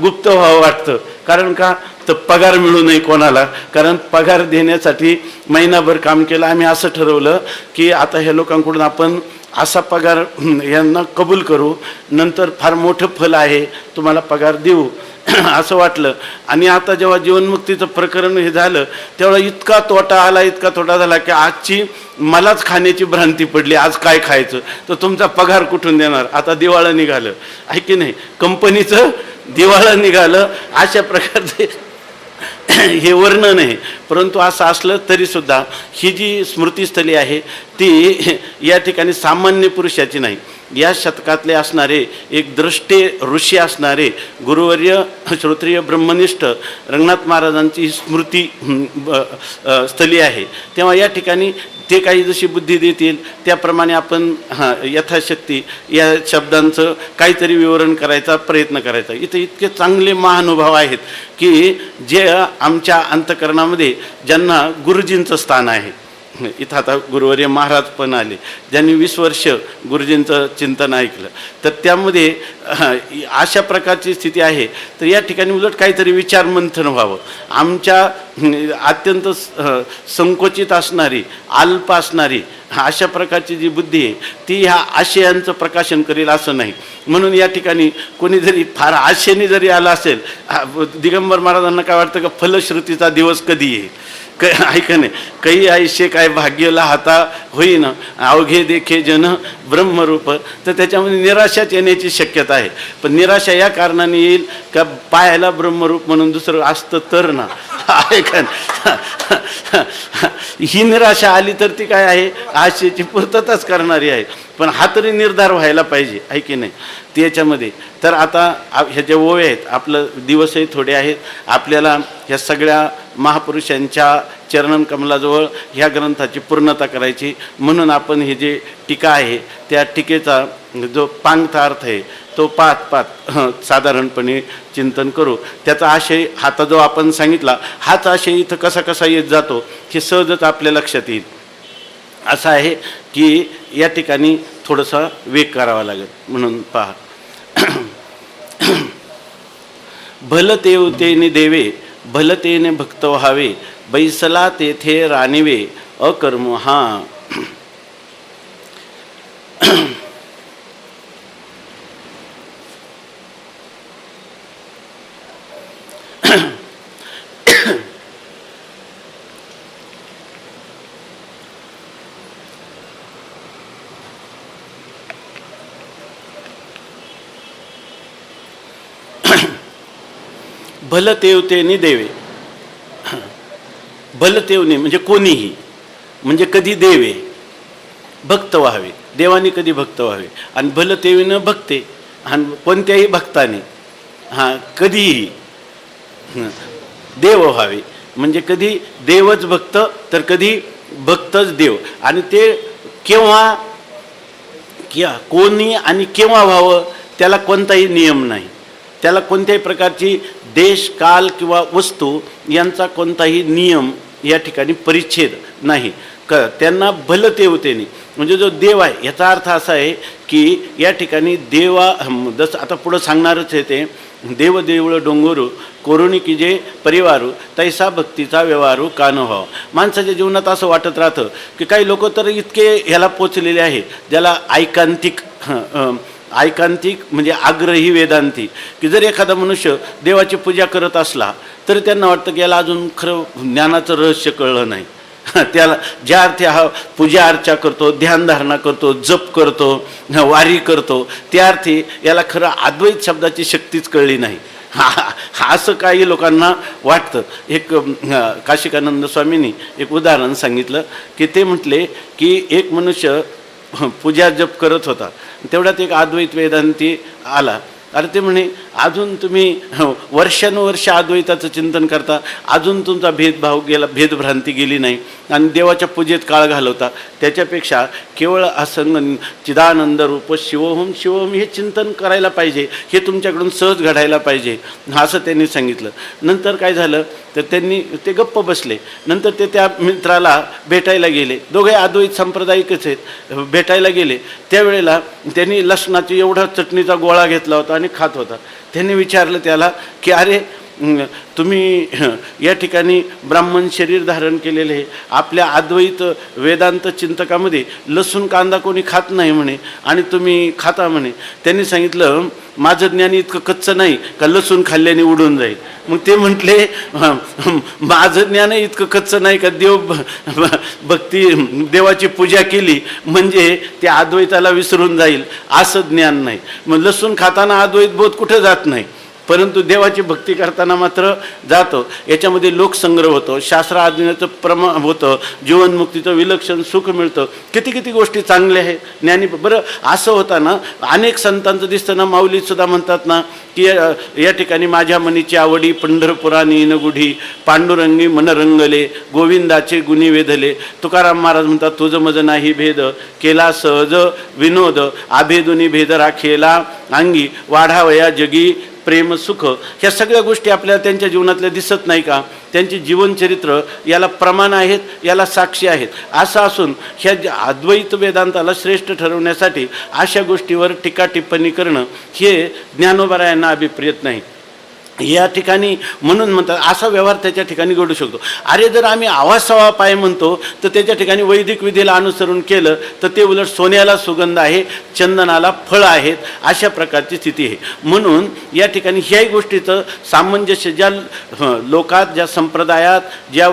गुप्त व्हावं वाटतं. कारण का तर पगार मिळू नये कोणाला, कारण पगार देण्यासाठी महिनाभर काम केलं. आम्ही असं ठरवलं की आता ह्या लोकांकडून आपण असा पगार यांना कबूल करू, नंतर फार मोठं फल आहे तुम्हाला पगार देऊ असं वाटलं. आणि आता जेव्हा जीवनमुक्तीचं प्रकरण हे झालं तेव्हा इतका तोटा आला, इतका तोटा झाला की आजची मलाच खाण्याची भ्रांती पडली. आज काय खायचं तर तुमचा पगार कुठून देणार, आता दिवाळं निघालं आहे की नाही, कंपनीचं दिवाळं निघालं, अशा प्रकारचे हे वर्णन आहे. परंतु असं असलं तरीसुद्धा ही जी स्मृतिस्थली आहे ती या ठिकाणी सामान्य पुरुषाची नाही. या शतकातले असणारे एक द्रष्टे ऋषी असणारे गुरुवर्य श्रोत्रिय ब्रह्मनिष्ठ रंगनाथ महाराजांची स्मृती स्थली आहे. तेव्हा या ठिकाणी ते काही जशी बुद्धी देतील त्याप्रमाणे आपण यथाशक्ती या शब्दांचं काहीतरी विवरण करायचा प्रयत्न करायचा. इथे इतके चांगले महानुभाव आहेत की जे आमच्या अंतःकरणामध्ये ज्यांना गुरुजींचं स्थान आहे. इथं आता गुरुवर्य महाराज पण आले ज्यांनी 20 वर्ष गुरुजींचं चिंतन ऐकलं, तर त्यामध्ये अशा प्रकारची स्थिती आहे. तर या ठिकाणी उलट काहीतरी विचारमंथन व्हावं. आमच्या अत्यंत संकोचित असणारी अल्प असणारी अशा प्रकारची जी बुद्धी आहे ती ह्या आशयांचं प्रकाशन करेल असं नाही. म्हणून या ठिकाणी कोणी जरी फार आशेने जरी आला असेल, दिगंबर महाराजांना काय वाटतं का फलश्रुतीचा दिवस कधी येईल, ऐका नाही काही आयुष्य काय भाग्यला हाता होईना अवघे देखे जन ब्रह्मरूप, तर त्याच्यामध्ये निराशाच येण्याची शक्यता आहे. पण निराशा या कारणाने येईल का पायाला ब्रह्मरूप म्हणून दुसरं असतं तर ना, ऐका ही निराशा आली तर ती काय आहे आशेची पूर्तताच करणारी आहे. पण हा तरी निर्धार व्हायला पाहिजे आहे की नाही त्याच्यामध्ये. तर आता ह्या ज्या ओव्या आहेत आपलं दिवसही थोडे आहेत, आपल्याला ह्या सगळ्या महापुरुषांच्या चरणन कमलाजवळ ह्या ग्रंथाची पूर्णता करायची. म्हणून आपण हे जे टीका आहे त्या टीकेचा जो पांगता अर्थ आहे तो पाहत साधारणपणे चिंतन करू. त्याचा आशय आता जो आपण सांगितला हाच आशय इथं कसा कसा येत जातो हे सहजच आपल्या लक्षात येईल. असं आहे की या ठिकाणी थोडंसं वेग करावा लागेल. म्हणून पहा भलतेवतेने देवे भलतेने भक्त व्हावे बैसला तेथे राणीवे अकर्म हा. भलतेवतेने देवे, भलतेवने म्हणजे कोणीही, म्हणजे कधी देवे भक्त व्हावे, देवाने कधी भक्त व्हावे. आणि भलं तेविनं भक्ते, आणि कोणत्याही भक्ताने कधीही देव व्हावे. म्हणजे कधी देवच भक्त तर कधी भक्तच देव. आणि ते केव्हा कोणी आणि केव्हा व्हावं त्याला कोणताही नियम नाही. त्याला कोणत्याही प्रकारची देश काल किंवा वस्तू यांचा कोणताही नियम या ठिकाणी परिच्छेद नाही. त्यांना भलं तेवतेने म्हणजे जो देव आहे याचा अर्थ असा आहे की या ठिकाणी जसं आता पुढं सांगणारच आहे ते, देव देवळ डोंगरू कोरुणी की जे परिवारू तैसा भक्तीचा व्यवहारू का न व्हावा. माणसाच्या जीवनात असं वाटत राहतं की काही लोक तर इतके ह्याला पोचलेले आहेत ज्याला ऐकांतिक म्हणजे आग्रही वेदांती, की जर एखादा मनुष्य देवाची पूजा करत असला तर त्यांना वाटतं की याला अजून खरं ज्ञानाचं रहस्य कळलं नाही. त्याला ज्या अर्थी हा पूजा अर्चा करतो, ध्यानधारणा करतो, जप करतो, वारी करतो, त्या अर्थी याला खरं अद्वैत शब्दाची शक्तीच कळली नाही. असं काही लोकांना वाटतं. एक काशिकानंद स्वामींनी एक उदाहरण सांगितलं की ते म्हटले की एक मनुष्य पूजा जप करत होता, तेवढ्यात एक अद्वैत वेदांती आला. अरे ते म्हणे अजून तुम्ही वर्षानुवर्ष अद्वैताचं चिंतन करता, अजून तुमचा भेदभ्रांती गेली नाही आणि देवाच्या पूजेत काळ घालवता. त्याच्यापेक्षा केवळ असंग चिदानंद रूप शिवोहम शिवोहम हे चिंतन करायला पाहिजे, हे तुमच्याकडून सहज घडायला पाहिजे, असं त्यांनी सांगितलं. नंतर काय झालं तर त्यांनी ते गप्प बसले. नंतर ते त्या मित्राला भेटायला गेले, दोघे अद्वैत सांप्रदायिकच आहेत. भेटायला गेले त्यावेळेला त्यांनी लसणाची एवढा चटणीचा गोळा घेतला होता आणि खात होता. त्यांनी विचारलं त्याला की अरे तुम्ही या ठिकाणी ब्राह्मण शरीर धारण केलेले आहे, आपल्या अद्वैत वेदांत चिंतकामध्ये लसूण कांदा कोणी खात नाही म्हणे आणि तुम्ही खाता म्हणे. त्यांनी सांगितलं माझं ज्ञान इतकं कच्चं नाही का लसूण खाल्ल्याने उडून जाईल. मग ते म्हटले माझं ज्ञान इतकं कच्चं नाही का देवाची पूजा केली म्हणजे ते अद्वैताला विसरून जाईल असं ज्ञान नाही. मग लसूण खाताना अद्वैत बोध कुठं जात नाही, परंतु देवाची भक्ती करताना मात्र जातो. याच्यामध्ये लोकसंग्रह होतो, शास्त्र अध्ययनाचं प्रमाण होतं, जीवनमुक्तीचं विलक्षण सुख मिळतं, किती किती गोष्टी चांगल्या आहेत. ज्ञानी बरं असं होताना अनेक संतांचं दिसतं ना, माऊलीसुद्धा म्हणतात ना की या ठिकाणी माझ्या मनीची आवडी पंढरपुरानी नगुढी पांडुरंगी मन रंगले गोविंदाचे गुणी वेधले. तुकाराम महाराज म्हणतात तुझं मज नाही भेद केला सहज विनोद आभेदुनी भेद राखेला अंगी वाढावया जगी प्रेम सुख. ह्या सगळ्या गोष्टी आपल्याला त्यांच्या जीवनातल्या दिसत नाही का? त्यांची जीवनचरित्र याला प्रमाण आहेत, याला साक्षी आहेत. असं असून ह्या अद्वैत वेदांताला श्रेष्ठ ठरवण्यासाठी अशा गोष्टीवर टीका टिप्पणी करणं हे ज्ञानोबरायांना अभिप्रेत नाही. या ठिकाणी म्हणून म्हणतात असा व्यवहार त्याच्या ठिकाणी घडू शकतो. अरे जर आम्ही आवासावा पाय म्हणतो तर त्याच्या ठिकाणी वैदिक विधीला अनुसरून केलं तर ते उलट सोन्याला सुगंध आहे, चंदनाला फळं आहेत, अशा प्रकारची स्थिती आहे. म्हणून या ठिकाणी ह्याही गोष्टीचं सामंजस्य ज्या लोकात, ज्या संप्रदायात, ज्या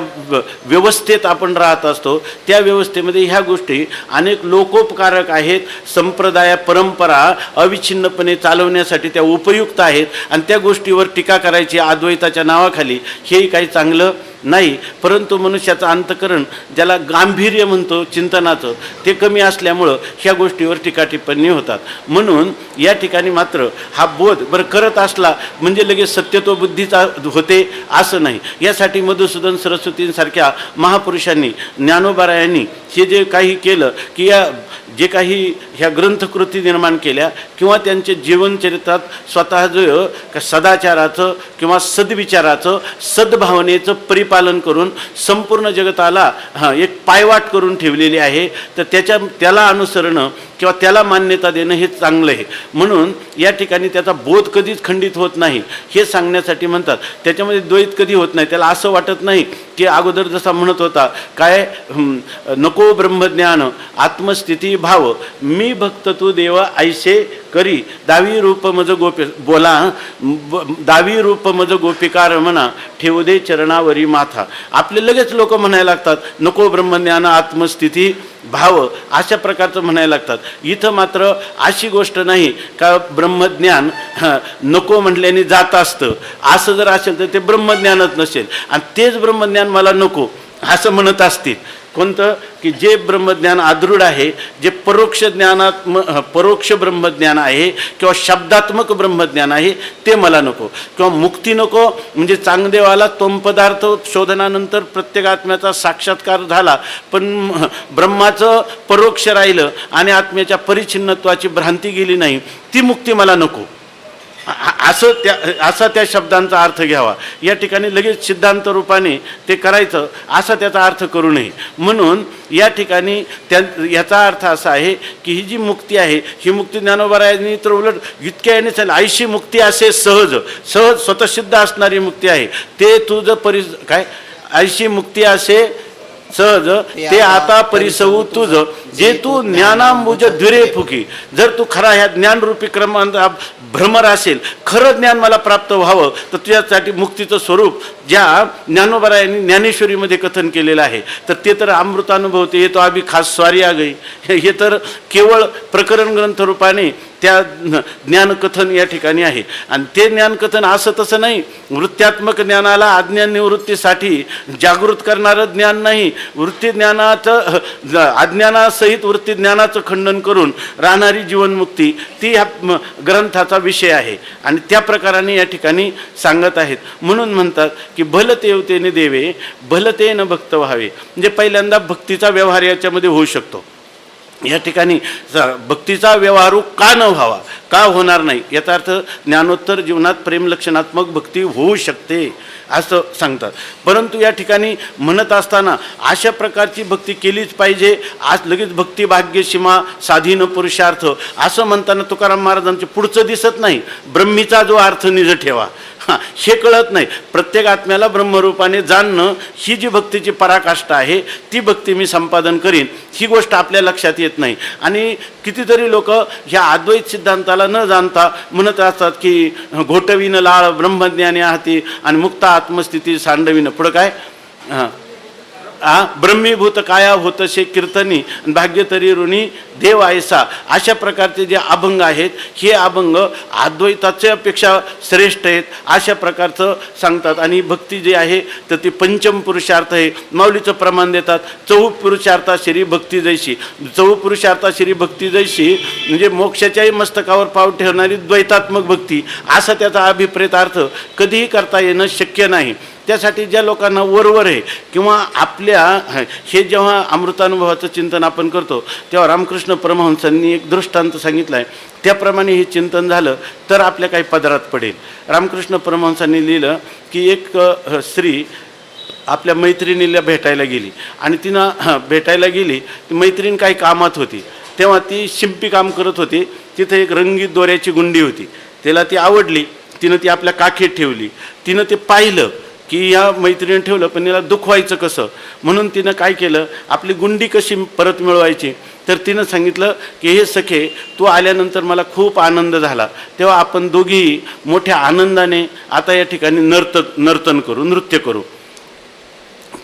व्यवस्थेत आपण राहत असतो त्या व्यवस्थेमध्ये ह्या गोष्टी अनेक लोकोपकारक आहेत. संप्रदाय परंपरा अविच्छिन्नपणे चालवण्यासाठी त्या उपयुक्त आहेत आणि त्या गोष्टीवर टीका करायची अद्वैताच्या नावाखाली हेही काही चांगलं नाही. परंतु मनुष्याचं अंतकरण ज्याला गांभीर्य म्हणतो चिंतनाचं ते कमी असल्यामुळं ह्या गोष्टीवर टीका टिप्पणी होतात. म्हणून या ठिकाणी मात्र हा बोध बरं करत असला म्हणजे लगेच सत्यत्व बुद्धीचा होते असं नाही. यासाठी मधुसूदन सरस्वतींसारख्या महापुरुषांनी ज्ञानोबारायांनी हे जे काही केलं की या जे काही ह्या ग्रंथकृती निर्माण केल्या किंवा त्यांचे जीवनचरित्रात स्वतः जो सदाचाराचं किंवा सद्विचाराचं सद्भावनेचं परिपालन करून संपूर्ण जगताला एक पायवाट करून ठेवलेली आहे, तर त्याला अनुसरणं किंवा त्याला मान्यता देणं हे चांगलं आहे. म्हणून या ठिकाणी त्याचा बोध कधीच खंडित होत नाही हे सांगण्यासाठी म्हणतात. त्याच्यामध्ये द्वैत कधी होत नाही. त्याला असं वाटत नाही की अगोदर जसा म्हणत होता काय नको ब्रह्मज्ञान आत्मस्थिती भाव मी भक्त तू देव ऐसे करी दावी रूप मज दावी रूप मज गोपिकार म्हणा ठेवू दे चरणावरी माथा. आपले लगेच लोक म्हणायला लागतात नको ब्रह्मज्ञान आत्मस्थिती भाव अशा प्रकारचं म्हणायला लागतात. इथं मात्र अशी गोष्ट नाही का ब्रह्मज्ञान नको म्हटल्याने जात असतं. असं जर असेल तर ते ब्रह्मज्ञानच नसेल आणि तेच ब्रह्मज्ञान मला नको असं म्हणत असतील. कोणतं की जे ब्रह्मज्ञान आदृढ आहे, जे परोक्ष परोक्ष ब्रह्मज्ञान आहे किंवा शब्दात्मक ब्रह्मज्ञान आहे ते मला नको, किंवा मुक्ती नको म्हणजे चांगदेवाला तोमपदार्थ शोधनानंतर प्रत्येक आत्म्याचा साक्षात्कार झाला पण ब्रह्माचं परोक्ष राहिलं आणि आत्म्याच्या परिच्छिन्नत्वाची भ्रांती गेली नाही, ती मुक्ती मला नको, असा त्या शब्दांचा अर्थ घ्यावा. या ठिकाणी लगेच सिद्धांत रूपाने ते करायचं असा त्याचा अर्थ करू नये. म्हणून या ठिकाणी याचा अर्थ असा आहे की ही जी मुक्ती आहे ही मुक्ती ज्ञानोबरायांनी तर उलट इतक्या याने चालेल, आयशी मुक्ती असे सहज स्वतःसिद्ध असणारी मुक्ती आहे. ते तुझं काय आयशी मुक्ती असे सहज ते आता परिसवू तुझ जे तू ज्ञानांबुज द्विरे फुकी. जर तू खरा ह्या ज्ञानरूपी भ्रमर असेल, खरं ज्ञान मला प्राप्त व्हावं तर तुझ्यासाठी मुक्तीचं स्वरूप ज्या ज्ञानोबरायांनी ज्ञानेश्वरीमध्ये कथन केलेलं आहे तर ते तर अमृतानुभवते हे तो आम्ही खास स्वारी आ गई, हे तर केवळ प्रकरण ग्रंथ रूपाने त्या ज्ञानकथन या ठिकाणी आहे. आणि ते ज्ञानकथन असं तसं नाही, वृत्त्यात्मक ज्ञानाला अज्ञान निवृत्तीसाठी जागृत करणारं ज्ञान नाही, वृत्ती ज्ञानाचं अज्ञानासहित वृत्ती ज्ञानाचं खंडन करून राहणारी जीवनमुक्ती ती ह्या ग्रंथाचा विषय आहे आणि त्या प्रकाराने या ठिकाणी सांगत आहेत. म्हणून म्हणतात की भलतेवतेने देवे भलतेन भक्त व्हावे. म्हणजे पहिल्यांदा भक्तीचा व्यवहार याच्यामध्ये होऊ शकतो. या ठिकाणी भक्तीचा व्यवहारू का न व्हावा, का होणार नाही, याचा अर्थ ज्ञानोत्तर जीवनात प्रेमलक्षणात्मक भक्ती होऊ शकते असं सांगतात. परंतु या ठिकाणी म्हणत असताना अशा प्रकारची भक्ती केलीच पाहिजे, आज लगेच भक्ती भाग्य सीमा साधीन पुरुषार्थ असं म्हणताना तुकाराम महाराजांचे पुढचं दिसत नाही. ब्रह्मीचा जो अर्थ निज ठेवा हे कळत नाही. प्रत्येक आत्म्याला ब्रह्मरूपाने जाणणं ही जी भक्तीची पराकाष्ठा आहे ती भक्ती मी संपादन करीन ही गोष्ट आपल्या लक्षात येत नाही. आणि कितीतरी लोक ह्या अद्वैत सिद्धांताला न जाणता म्हणत असतात की घोटवीनं लाळ ब्रह्मज्ञानी आहाती आणि मुक्त आत्मस्थिती सांडवीनं पुढं काय ब्रह्मीभूत काया होतसे कीर्तनी भाग्य तरी ऋणी देव ऐसा. अशा प्रकारचे जे अभंग आहेत हे अभंग अद्वैताच्या पेक्षा श्रेष्ठ आहेत अशा प्रकारचं सांगतात. आणि भक्ती जी आहे तर ती पंचम पुरुषार्थ आहे. माऊलीचं प्रमाण देतात चौपुरुषार्था श्री भक्ती जैशी. चौपुरुषार्था श्री भक्ती जैशी म्हणजे मोक्षाच्याही मस्तकावर पाव ठेवणारी द्वैतात्मक भक्ती असा त्याचा अभिप्रेत अर्थ कधीही करता येणं शक्य नाही. त्यासाठी ज्या लोकांना वरवर आहे किंवा आपल्या हे जेव्हा अमृतानुभवाचं चिंतन आपण करतो तेव्हा रामकृष्ण परमहंसांनी एक दृष्टांत सांगितलं आहे, त्याप्रमाणे हे चिंतन झालं तर आपल्या काही पदरात पडेल. रामकृष्ण परमहंसांनी लिहिलं की एक स्त्री आपल्या मैत्रिणीला भेटायला गेली आणि तिनं भेटायला गेली, ती मैत्रीण काही कामात होती तेव्हा ती शिंपी काम करत होती. तिथे एक रंगीत दोऱ्याची गुंडी होती, तिला ती आवडली, तिनं ती आपल्या काखेत ठेवली. तिनं ते पाहिलं की या मैत्रिणीनं ठेवलं पण तिला दुखवायचं कसं म्हणून तिनं काय केलं, आपली गुंडी कशी परत मिळवायची तर तिनं सांगितलं की हे सखे तू आल्यानंतर मला खूप आनंद झाला, तेव्हा आपण दोघी मोठ्या आनंदाने आता या ठिकाणी नर्तन करू, नृत्य करू.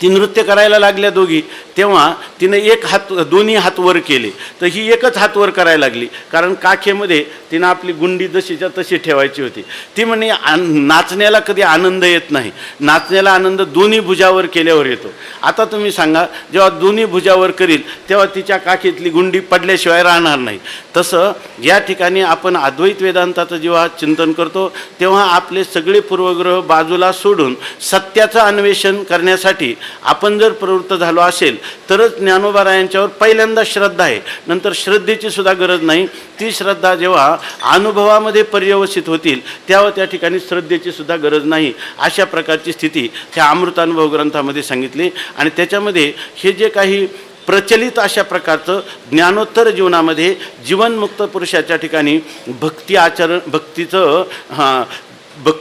ती नृत्य करायला लागल्या दोघी तेव्हा तिनं एक हात दोन्ही हात वर केले तर ही एकच हात वर करायला लागली, कारण काखेमध्ये तिनं आपली गुंडी जशीच्या तशी ठेवायची होती. ती म्हणे नाचण्याला कधी आनंद येत नाही, नाचण्याला आनंद दोन्ही भुजावर केल्यावर येतो. आता तुम्ही सांगा जेव्हा दोन्ही भुजावर करील तेव्हा तिच्या काखेतली गुंडी पडल्याशिवाय राहणार नाही. तसं या ठिकाणी आपण अद्वैत वेदांताचं जेव्हा चिंतन करतो तेव्हा आपले सगळे पूर्वग्रह बाजूला सोडून सत्याचं अन्वेषण करण्यासाठी आपण जर प्रवृत्त झालो असेल तरच ज्ञानोबारायांच्यावर पहिल्यांदा श्रद्धा आहे, नंतर श्रद्धेची सुद्धा गरज नाही. ती श्रद्धा जेव्हा अनुभवामध्ये पर्यवसित होतील तेव्हा त्या ठिकाणी श्रद्धेची सुद्धा गरज नाही. अशा प्रकारची स्थिती त्या अमृतानुभव ग्रंथामध्ये सांगितली. आणि त्याच्यामध्ये हे जे काही प्रचलित अशा प्रकारचं ज्ञानोत्तर जीवनामध्ये जीवनमुक्त पुरुषाच्या ठिकाणी भक्तीचं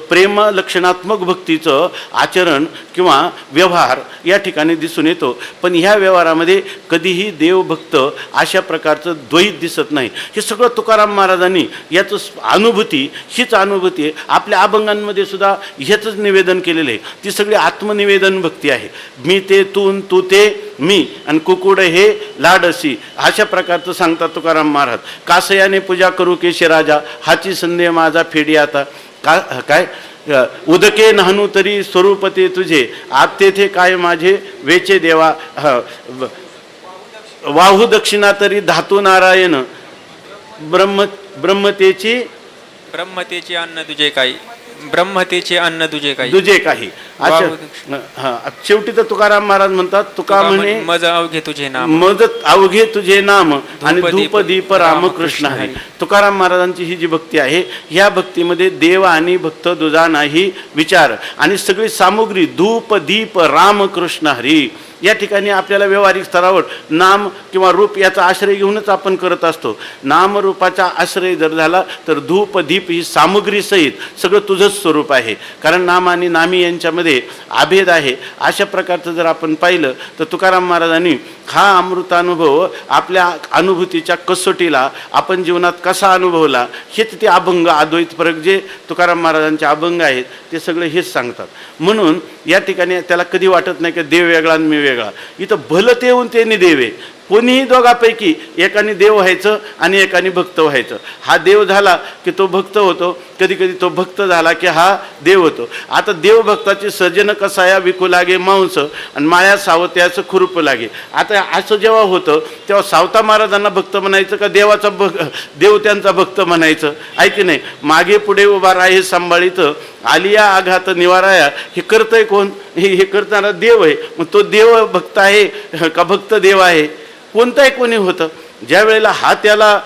प्रेम लक्षणात्मक भक्तीचं आचरण किंवा व्यवहार या ठिकाणी दिसून येतो. पण ह्या व्यवहारामध्ये कधीही देवभक्त अशा प्रकारचं द्वैत दिसत नाही. हे सगळं तुकाराम महाराजांनी याचं अनुभूती हीच अनुभूती आहे. आपल्या अभंगांमध्ये सुद्धा ह्याचंच निवेदन केलेलं आहे. ती सगळी आत्मनिवेदन भक्ती आहे. मी ते तू ते मी आणि कुकुड हे लाडसी अशा प्रकारचं सांगतात तुकाराम महाराज. कासयाने पूजा करू केशे राजा हाची संदेह माझा फेडी आता. काय उदके नाहनू तरी स्वरूपते तुझे आप तेथे काय माझे वेचे देवा. वाहू दक्षिणा तरी धातू नारायण ब्रह्मतेची ब्रह्मतेचे अन्न तुझे काही, ब्रह्मतेचे अन्न तुझे काही, तुझे काही. वाहू अशा हा शेवटी तर तुकाराम महाराज म्हणतात, तुका म्हणे मज अवघे तुझे नाम, मज अवघे तुझे नाम आणि धूपदीप धूप दीप रामकृष्ण हरी. तुकाराम महाराजांची ही जी भक्ती आहे, ह्या भक्तीमध्ये देव आणि भक्त दुजा नाही विचार, आणि सगळी सामुग्री धूप दीप रामकृष्ण हरी. या ठिकाणी आपल्याला व्यावहारिक स्तरावर नाम किंवा रूप याचा आश्रय घेऊनच आपण करत असतो. नामरूपाचा आश्रय जर झाला तर धूप दीप ही सामुग्री सहित सगळं तुझंच स्वरूप आहे, कारण नाम आणि नामी यांच्यामध्ये अभेद आहे. अशा प्रकारचं जर आपण पाहिलं तर तुकाराम महाराजांनी हा अमृतानुभव आपल्या अनुभूतीच्या कसोटीला आपण जीवनात कसा अनुभवला, हेच ते अभंग अद्वैत फरक जे तुकाराम महाराजांचे अभंग आहेत ते सगळे हेच सांगतात. म्हणून या ठिकाणी त्याला कधी वाटत नाही की देव वेगळा आणि मी वेगळा. इथं भलं ते होऊन ते देवे, कोणीही दोघापैकी एकाने देव व्हायचं आणि एकाने भक्त व्हायचं. हा देव झाला की तो भक्त होतो, कधी कधी तो भक्त झाला की हा देव होतो. आता देवभक्ताची सर्जन कसाया विकू लागे मांस आणि माया सावत्याचं खुरप लागे. आता असं जेव्हा होतं तेव्हा सावता महाराजांना भक्त म्हणायचं का देवाचा देव त्यांचा भक्त म्हणायचं, आहे की नाही. मागे पुढे उभा राहे सांभाळीचं आलिया आघात निवाराया, हे करतंय कोण, हे करताना देव आहे. मग तो देव भक्त आहे का भक्त देव आहे, कोणताही कोणी होतं. ज्या वेळेला हा त्याला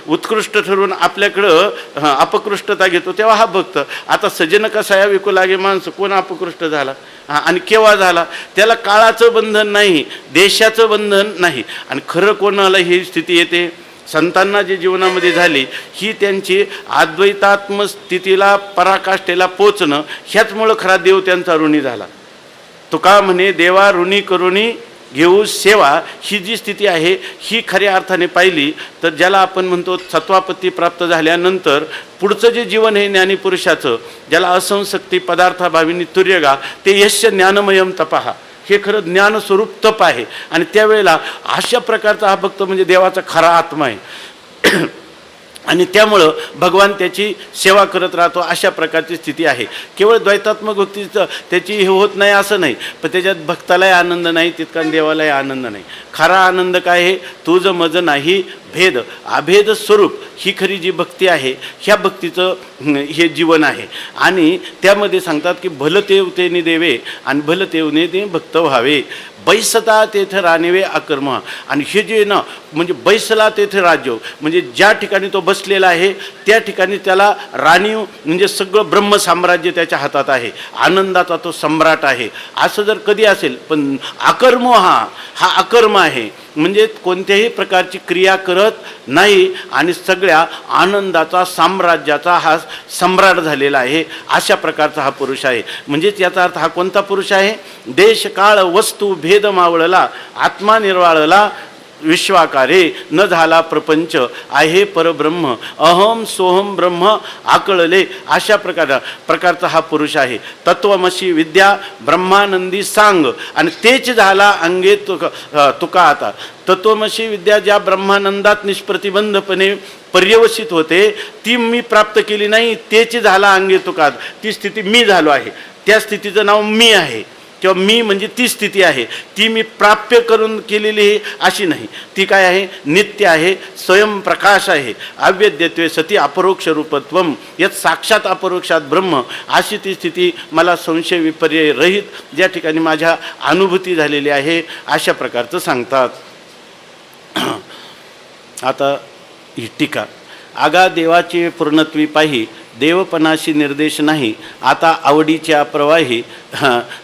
उत्कृष्ट ठरवून आपल्याकडं अपकृष्टता घेतो तेव्हा हा भक्त. आता सजन कसाया विकू लागे माणसं, कोण अपकृष्ट झाला आणि केव्हा झाला, त्याला काळाचं बंधन नाही, देशाचं बंधन नाही. आणि खरं कोणाला ही स्थिती येते, संतांना जी जीवनामध्ये झाली ही त्यांची अद्वैतात्म स्थितीला पराकाष्ठेला पोचणं, ह्याचमुळं खरा देव त्यांचा ऋणी झाला. तुका म्हणे देवा ऋणी करुणी घेऊ सेवा, ही जी स्थिती आहे ही खऱ्या अर्थाने पाहिली तर ज्याला आपण म्हणतो सत्वापत्ती प्राप्त झाल्यानंतर पुढचं जे जीवन आहे ज्ञानीपुरुषाचं, ज्याला असंशक्ती पदार्थाभाविनी तुर्यगा, ते यश ज्ञानमयम तपहा, हे खरं ज्ञानस्वरूप तप आहे. आणि त्यावेळेला अशा प्रकारचा हा भक्त म्हणजे देवाचा खरा आत्मा आहे. आणि त्यामुळं भगवान त्याची सेवा करत राहतो. अशा प्रकारची स्थिती आहे. केवळ द्वैतात्मक भक्तीचं त्याची हे होत नाही असं नाही, पण त्याच्यात भक्तालाही आनंद नाही तितका देवालाही आनंद नाही. खरा आनंद काय आहे, तुझ मज नाही भेद, अभेद स्वरूप ही खरी जी भक्ती आहे, ह्या भक्तीचं हे जीवन आहे. आणि त्यामध्ये सांगतात की भलं तेवतेने देवे आणि भलं तेवने ते भक्त व्हावे, बैसता तेथे रानिवे अकर्म. आणि हे जे ना म्हणजे बैसला तेथे राज्य, म्हणजे ज्या ठिकाणी तो बसलेला आहे त्या ठिकाणी त्याला राणीव म्हणजे सगळं ब्रह्मसाम्राज्य त्याच्या हातात आहे, आनंदाचा तो सम्राट आहे. असं जर कधी असेल, पण अकर्म हा अकर्म आहे, म्हणजे कोणत्याही प्रकारची क्रिया करत नाही आणि सगळ्या आनंदाचा साम्राज्याचा हा सम्राट झालेला आहे. अशा प्रकारचा हा पुरुष आहे. म्हणजेच याचा अर्थ हा कोणता पुरुष आहे, देश काळ वस्तू भेद मावळला, आत्मा निर्वाळला विश्वाकारे, न झाला प्रपंच आहे परब्रह्म, अहम सोहम ब्रह्म आकळले. अशा प्रकारचा हा पुरुष आहे. तत्वमशी विद्या ब्रह्मानंदी सांग, आणि तेच झाला अंगे तुका आता. तत्वमशी विद्या ज्या ब्रह्मानंदात निष्प्रतिबंधपणे पर्यवसित होते ती मी प्राप्त केली नाही, तेच झाला अंगे तुका. ती स्थिती मी झालो आहे, त्या स्थितीचं नाव मी आहे, किंवा मी म्हणजे ती स्थिती आहे, ती मी प्राप्य करून केलेली अशी नाही. ती काय आहे, नित्य आहे, स्वयंप्रकाश आहे. अव्यद्यत्वे सती अपरोक्ष रूपत्वम, यात साक्षात अपरोक्षात ब्रह्म, अशी ती स्थिती मला संशय विपर्य रहित ज्या ठिकाणी माझ्या अनुभूती झालेली आहे, अशा प्रकारचं सांगतात. आता ही टीका, आगा देवाची पूर्णत्वी पाही, देवपणाशी निर्देश नाही, आता आवडीच्या प्रवाही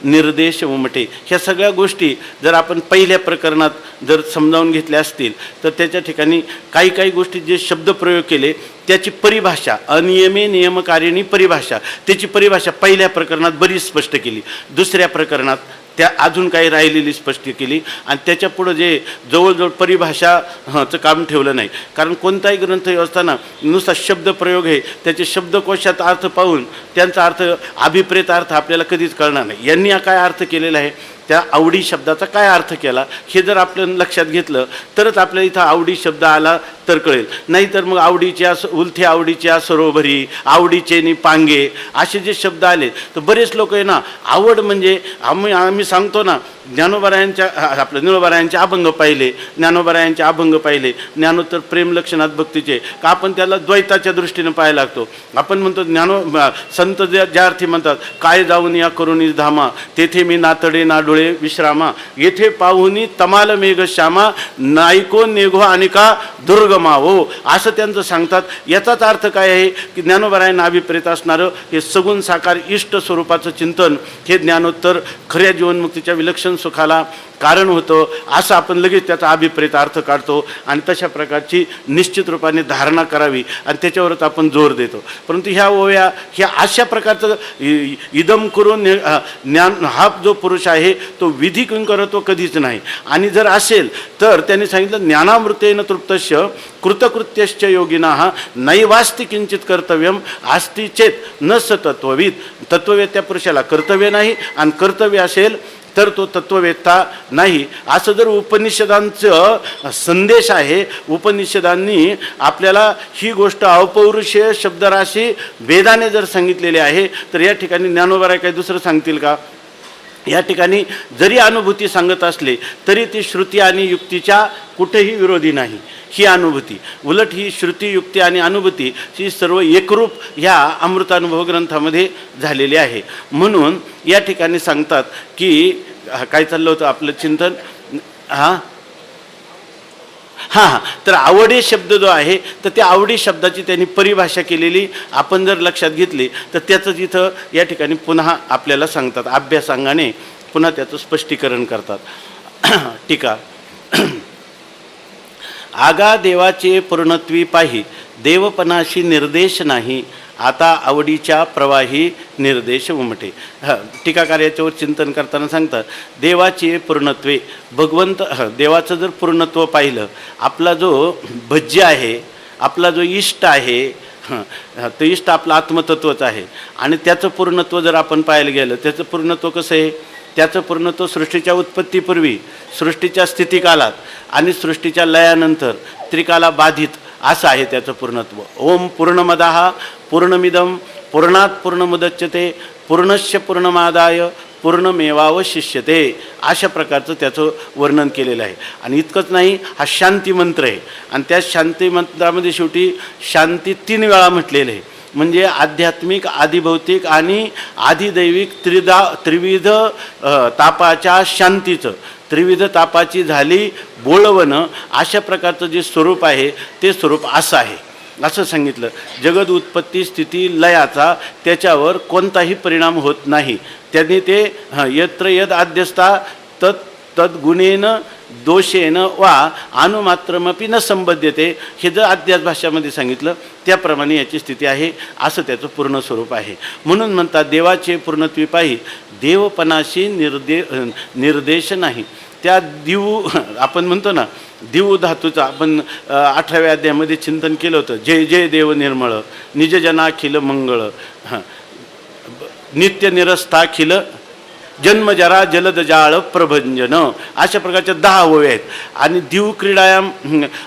निर्देश उमटे. ह्या सगळ्या गोष्टी जर आपण पहिल्या प्रकरणात जर समजावून घेतल्या असतील तर त्याच्या ठिकाणी काही काही गोष्टी जे शब्दप्रयोग केले त्याची परिभाषा, अनियमे नियमकारिणी परिभाषा, त्याची परिभाषा पहिल्या प्रकरणात बरीच स्पष्ट केली, दुसऱ्या प्रकरणात त्या अजून काही राहिलेली स्पष्ट केली, आणि त्याच्या पुढं जे जवळजवळ परिभाषाचं काम ठेवलं नाही. कारण कोणताही ग्रंथ असताना नुसता शब्दप्रयोग आहे, त्याचे शब्दकोशात अर्थ पाहून त्यांचा अर्थ अभिप्रेत अर्थ आपल्याला कधीच कळणार नाही. यांनी काय अर्थ केलेला आहे त्या आवडी शब्दाचा काय अर्थ केला हे जर आपलं लक्षात घेतलं तरच आपल्या इथं आवडी शब्द आला तर कळेल. नाहीतर मग आवडीच्या उलथे आवडीच्या सरोवरी, आवडीचे नि पांगे असे जे शब्द आले तर बरेच लोक आहे ना, आवड म्हणजे आम्ही सांगतो ना, ज्ञानोबारायांच्या आपलं निळोबारायांचे अभंग पाहिले, ज्ञानोबारायांचे अभंग पाहिले, ज्ञानोत्तर प्रेम लक्षणात भक्तीचे, का आपण त्याला द्वैताच्या दृष्टीने पाहायला लागतो. आपण म्हणतो संत ज्या अर्थी म्हणतात, काय जाऊन या करुणी धामा, तेथे मी नातडे ना डोळे विश्रामा, येथे पाहुनी तमाल मेघ श्यामा, नायको नेघो आणि का दुर्गमा हो, असं त्यांचं सांगतात. याचाच अर्थ काय आहे की ज्ञानोबारायांना अभिप्रेत असणारं हे सगुण साकार इष्ट स्वरूपाचं चिंतन हे ज्ञानोत्तर खऱ्या जीवनमुक्तीच्या विलक्षण सुखाला कारण होतं, असं आपण लगेच त्याचा अभिप्रेत अर्थ काढतो आणि तशा प्रकारची निश्चित रूपाने धारणा करावी आणि त्याच्यावरच आपण जोर देतो. परंतु ह्या ओव्या ह्या अशा प्रकारचं इदम करून ज्ञान हा जो पुरुष आहे तो विधी किंकरत्व कधीच नाही. आणि जर असेल तर त्यांनी सांगितलं, ज्ञानामृतेन तृप्तस्य कृतकृत्यश्च योगिनाः नैवास्ति किंचित कर्तव्यम आस्ति चेत न स तत्वविद. तत्ववेत्या पुरुषाला कर्तव्य नाही आणि कर्तव्य असेल तर तो तत्ववेत्ता नाही, असं जर उपनिषदांचं संदेश आहे. उपनिषदांनी आपल्याला ही गोष्ट अपौरुषीय शब्दराशी वेदाने जर सांगितलेली आहे तर या ठिकाणी ज्ञानोबा काही दुसरं सांगतील का? या ठिकाणी जरी अनुभूती सांगत असले तरी ती श्रुती आणि युक्तीच्या कुठेही विरोधी नाही ही अनुभूती. उलट ही श्रुती, युक्ती आणि अनुभूती ही सर्व एकरूप ह्या अमृतानुभव ग्रंथामध्ये झालेली आहे. म्हणून या ठिकाणी सांगतात की काय चाललं होतं आपलं चिंतन, तर आवडे शब्द जो आहे तर त्या आवडी शब्दाची त्यांनी परिभाषा केलेली आपण जर लक्षात घेतली तर त्याचं इथं या ठिकाणी पुन्हा आपल्याला सांगतात, अभ्यासांगाने पुन्हा त्याचं स्पष्टीकरण करतात. टीका. आगा देवाचे पूर्णत्वी पाही, देवपणाशी निर्देश नाही, आता आवडीच्या प्रवाही निर्देश उमटे. टीकाकार याच्यावर चिंतन करताना सांगतात, देवाचे पूर्णत्वे, भगवंत देवाचं जर पूर्णत्व पाहिलं, आपला जो भज्य आहे, आपला जो इष्ट आहे, तो इष्ट आपलं आत्मतत्वच आहे आणि त्याचं पूर्णत्व जर आपण पाहायला गेलं, त्याचं पूर्णत्व कसं आहे? त्याचं पूर्णत्व सृष्टीच्या उत्पत्तीपूर्वी, सृष्टीच्या स्थितिकालात आणि सृष्टीच्या लयानंतर त्रिकाला बाधित असं आहे त्याचं पूर्णत्व. ओम पूर्णमदः पूर्णमिदं पूर्णात् पूर्णमुदच्यते पूर्णस्य पूर्णमादाय पूर्णमेवावशिष्यते, अशा प्रकारचं त्याचं वर्णन केलेलं आहे. आणि इतकंच नाही, हा शांती मंत्र आहे आणि त्या शांती मंत्रामध्ये शेवटी शांती 3 वेळा म्हटलेलं आहे. म्हणजे आध्यात्मिक, आदिभौतिक आणि आदिदैविक त्रिविध तापाच्या शांतीचं, त्रिविध तापाची झाली बोळवणं, अशा प्रकारचं जे स्वरूप आहे ते स्वरूप असं आहे असं सांगितलं. जगद उत्पत्ती स्थिती लयाचा त्याच्यावर कोणताही परिणाम होत नाही. त्यांनी ते यत्र यद आद्यस्था तत् तद्गुणेन दोषेन वा अनुमात्रमपि न संबध्यते, हे जर अध्यास भाषामध्ये सांगितलं त्याप्रमाणे याची स्थिती आहे, असं त्याचं पूर्ण स्वरूप आहे. म्हणून म्हणतात, देवाचे पूर्णत्वी पाही, देवपणाशी निर्देश नाही. त्या दिव आपण म्हणतो ना, दिव धातूचा आपण 18व्या अध्यायामध्ये चिंतन केलं होतं. जय जय देव निर्मळ, निजजनाखिल मंगळ, नित्य निरस्थाखिल जन्मजरा जलद जाळ प्रभंजन, अशा प्रकारच्या 10 ओव्या आहेत. आणि दिव क्रीडायाम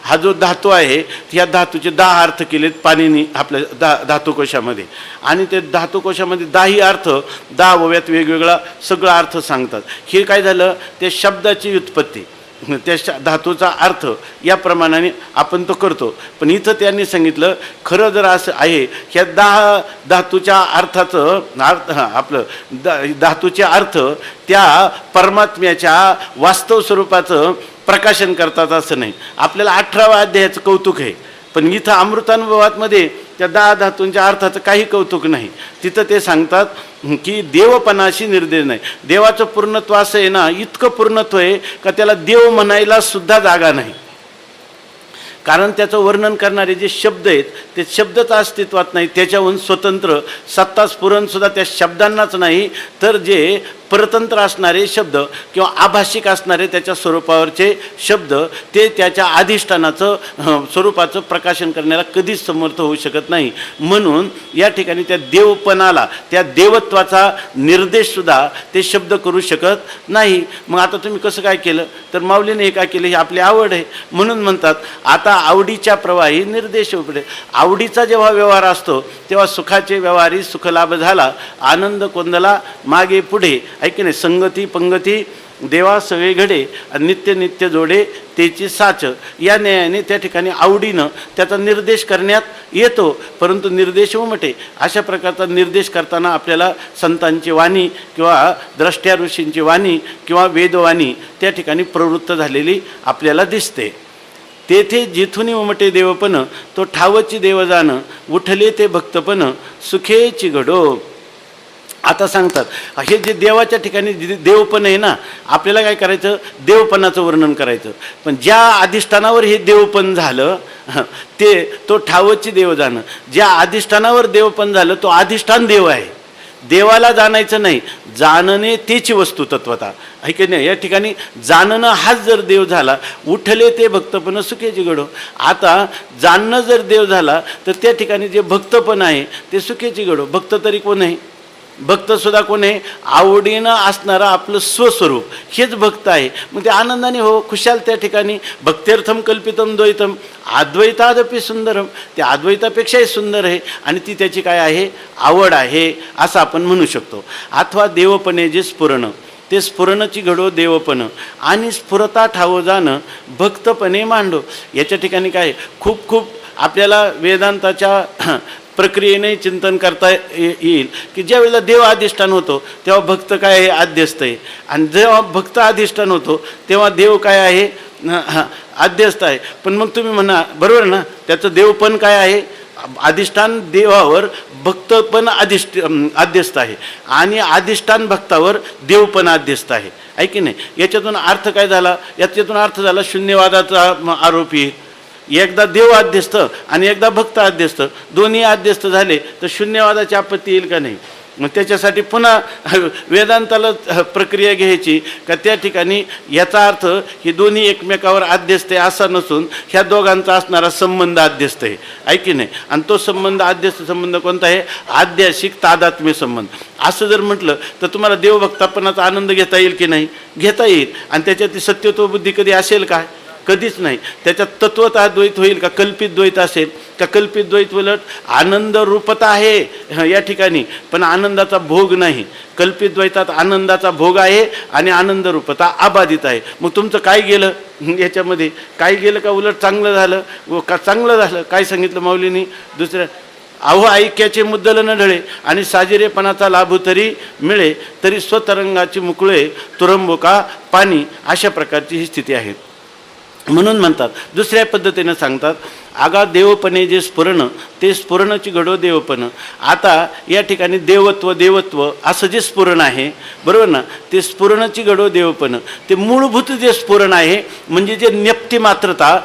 हा जो धातू आहे, ह्या धातूचे 10 अर्थ केलेत पाणिनी आपल्या धातुकोशामध्ये. आणि ते धातुकोशामध्ये 10ही अर्थ 10 ओव्यात वेगवेगळा सगळा अर्थ सांगतात. हे काय झालं, त्या शब्दाची उत्पत्ती, त्या धातूचा अर्थ या प्रमाणाने आपण तो करतो. पण इथं त्यांनी सांगितलं, खरं जर असं आहे, ह्या 10 धातूच्या अर्थाचं आपलं धातूचे अर्थ त्या परमात्म्याच्या वास्तव स्वरूपाचं प्रकाशन करतात असं नाही. आपल्याला 18व्या अध्यायाचं कौतुक आहे, पण इथं अमृतानुभवातमध्ये त्या 10 धातूंच्या अर्थाचं काही कौतुक नाही. तिथं ते सांगतात की देवपणाशी निर्देश नाही. देवाचं पूर्णत्व असं आहे ना, इतकं पूर्णत्व आहे का त्याला देव म्हणायला सुद्धा जागा नाही. कारण त्याचं वर्णन करणारे जे शब्द आहेत ते शब्दच अस्तित्वात नाही. त्याच्याहून स्वतंत्र सत्ता स्फुरणसुद्धा त्या शब्दांनाच नाही, तर जे परतंत्र असणारे शब्द किंवा आभाषिक असणारे त्याच्या स्वरूपावरचे शब्द ते त्याच्या अधिष्ठानाचं स्वरूपाचं प्रकाशन करण्याला कधीच समर्थ होऊ शकत नाही. म्हणून या ठिकाणी त्या देवपणाला, त्या देवत्वाचा निर्देशसुद्धा ते शब्द करू शकत नाही. मग आता तुम्ही कसं काय केलं तर माऊलीने हे काय केलं, ही आपली आवड आहे म्हणून म्हणतात. आता आवडीच्या प्रवाही निर्देश उपडे. आवडीचा जेव्हा व्यवहार असतो तेव्हा सुखाचे व्यवहारी सुखलाभ झाला, आनंद कोंदला मागे पुढे. ऐकी नाही, संगती पंगती देवा सवे घडे, नित्य नित्य जोडे तेची साच. या न्यायाने त्या ठिकाणी आवडीनं त्याचा निर्देश करण्यात येतो, परंतु निर्देश उमटे. अशा प्रकारचा निर्देश करताना आपल्याला संतांची वाणी किंवा द्रष्ट्या ऋषींची वाणी किंवा वेदवाणी त्या ठिकाणी प्रवृत्त झालेली आपल्याला दिसते. तेथे जिथून उमटे देवपण, तो ठावची देव जाणं, उठले ते भक्तपण सुखेची घडो. आता सांगतात हे जे देवाच्या ठिकाणी देवपण आहे ना, आपल्याला काय करायचं, देवपणाचं वर्णन करायचं. पण ज्या अधिष्ठानावर हे देवपण झालं तो ठावची देव जाणं. ज्या अधिष्ठानावर देवपण झालं तो अधिष्ठान देव आहे. देवाला जाणायचं नाही, जाणणे तेची वस्तू तत्वता. आहे की नाही, या ठिकाणी जाणणं हाच जर देव झाला, उठले ते भक्तपण सुखेची घडो. आता जाणणं जर देव झाला तर त्या ठिकाणी जे भक्तपण आहे ते सुखेची घडो. भक्त तरी कोण आहे, भक्तसुद्धा कोण आहे, आवडीनं असणारा आपलं स्वस्वरूप हेच भक्त आहे. मग ते आनंदाने हो खुशाल त्या ठिकाणी. भक्त्यर्थम कल्पितम द्वैतम अद्वैतादपि सुंदरम, ते अद्वैतापेक्षाही सुंदर आहे आणि ती त्याची काय आहे, आवड आहे असं आपण म्हणू शकतो. अथवा देवपणे जे स्फुरण, ते स्फुरणची घडो देवपण, आणि स्फुरता ठावो जाणं भक्तपणे मांडो. याच्या ठिकाणी काय खूप खूप आपल्याला वेदांताच्या प्रक्रियेने चिंतन करता येईल की ज्या वेळेला देव अधिष्ठान होतो तेव्हा भक्त काय आहे, आद्यस्थ आहे. आणि जेव्हा भक्त अधिष्ठान होतो तेव्हा देव काय आहे, आद्यस्थ आहे. पण मग तुम्ही म्हणा बरोबर ना, त्याचं देवपण काय आहे, अधिष्ठान देवावर भक्तपण आद्यस्थ आहे आणि अधिष्ठान भक्तावर देवपण आद्यस्थ आहे. आहे की नाही. याच्यातून अर्थ काय झाला, याच्यातून अर्थ झाला शून्यवादाचा आरोपी. एकदा देव आद्यस्थ आणि एकदा भक्त आद्यस्थ, दोन्ही आद्यस्थ झाले तर शून्यवादाची आपत्ती येईल का नाही. मग त्याच्यासाठी पुन्हा वेदांताला प्रक्रिया घ्यायची का त्या ठिकाणी याचा अर्थ हे दोन्ही एकमेकावर आद्यस्थ आहे असा नसून ह्या दोघांचा असणारा संबंध आद्यस्थ आहे. आहे की नाही. आणि तो संबंध आद्यस्थ संबंध कोणता आहे, आद्याशिक तादात्म्य संबंध. असं जर म्हटलं तर तुम्हाला देवभक्तापणाचा आनंद घेता येईल की नाही, घेता येईल. आणि त्याच्यात सत्यत्व बुद्धी कधी असेल काय, कधीच नाही. त्याच्यात तत्वतः द्वैत होईल का, कल्पित द्वैत असेल का. कल्पित द्वैत उलट आनंद रूपता आहे या ठिकाणी, पण आनंदाचा भोग नाही. कल्पित द्वैतात आनंदाचा भोग आहे आणि आनंद रूपता अबाधित आहे. मग तुमचं काय गेलं याच्यामध्ये, काय गेलं का उलट चांगलं झालं, व का चांगलं झालं. काय सांगितलं माऊलींनी दुसऱ्या, अहो ऐक्याचे मुद्दल न ढळे आणि साजिरेपणाचा लाभ तरी मिळे, तरी स्वतरंगाची मुकळे तुरंबोका पाणी. अशा प्रकारची ही स्थिती आहे. म्हणून म्हणतात, दुसऱ्या पद्धतीने सांगतात, आगा देवपणे जे स्फुरण, ते स्फुरणची घडो देवपण. आता या ठिकाणी देवत्व देवत्व असं जे स्फुरण आहे बरोबर ना, ते स्फुरणची घडो देवपण. ते मूलभूत जे स्फुरण आहे म्हणजे जे न्यप्ती मात्रता,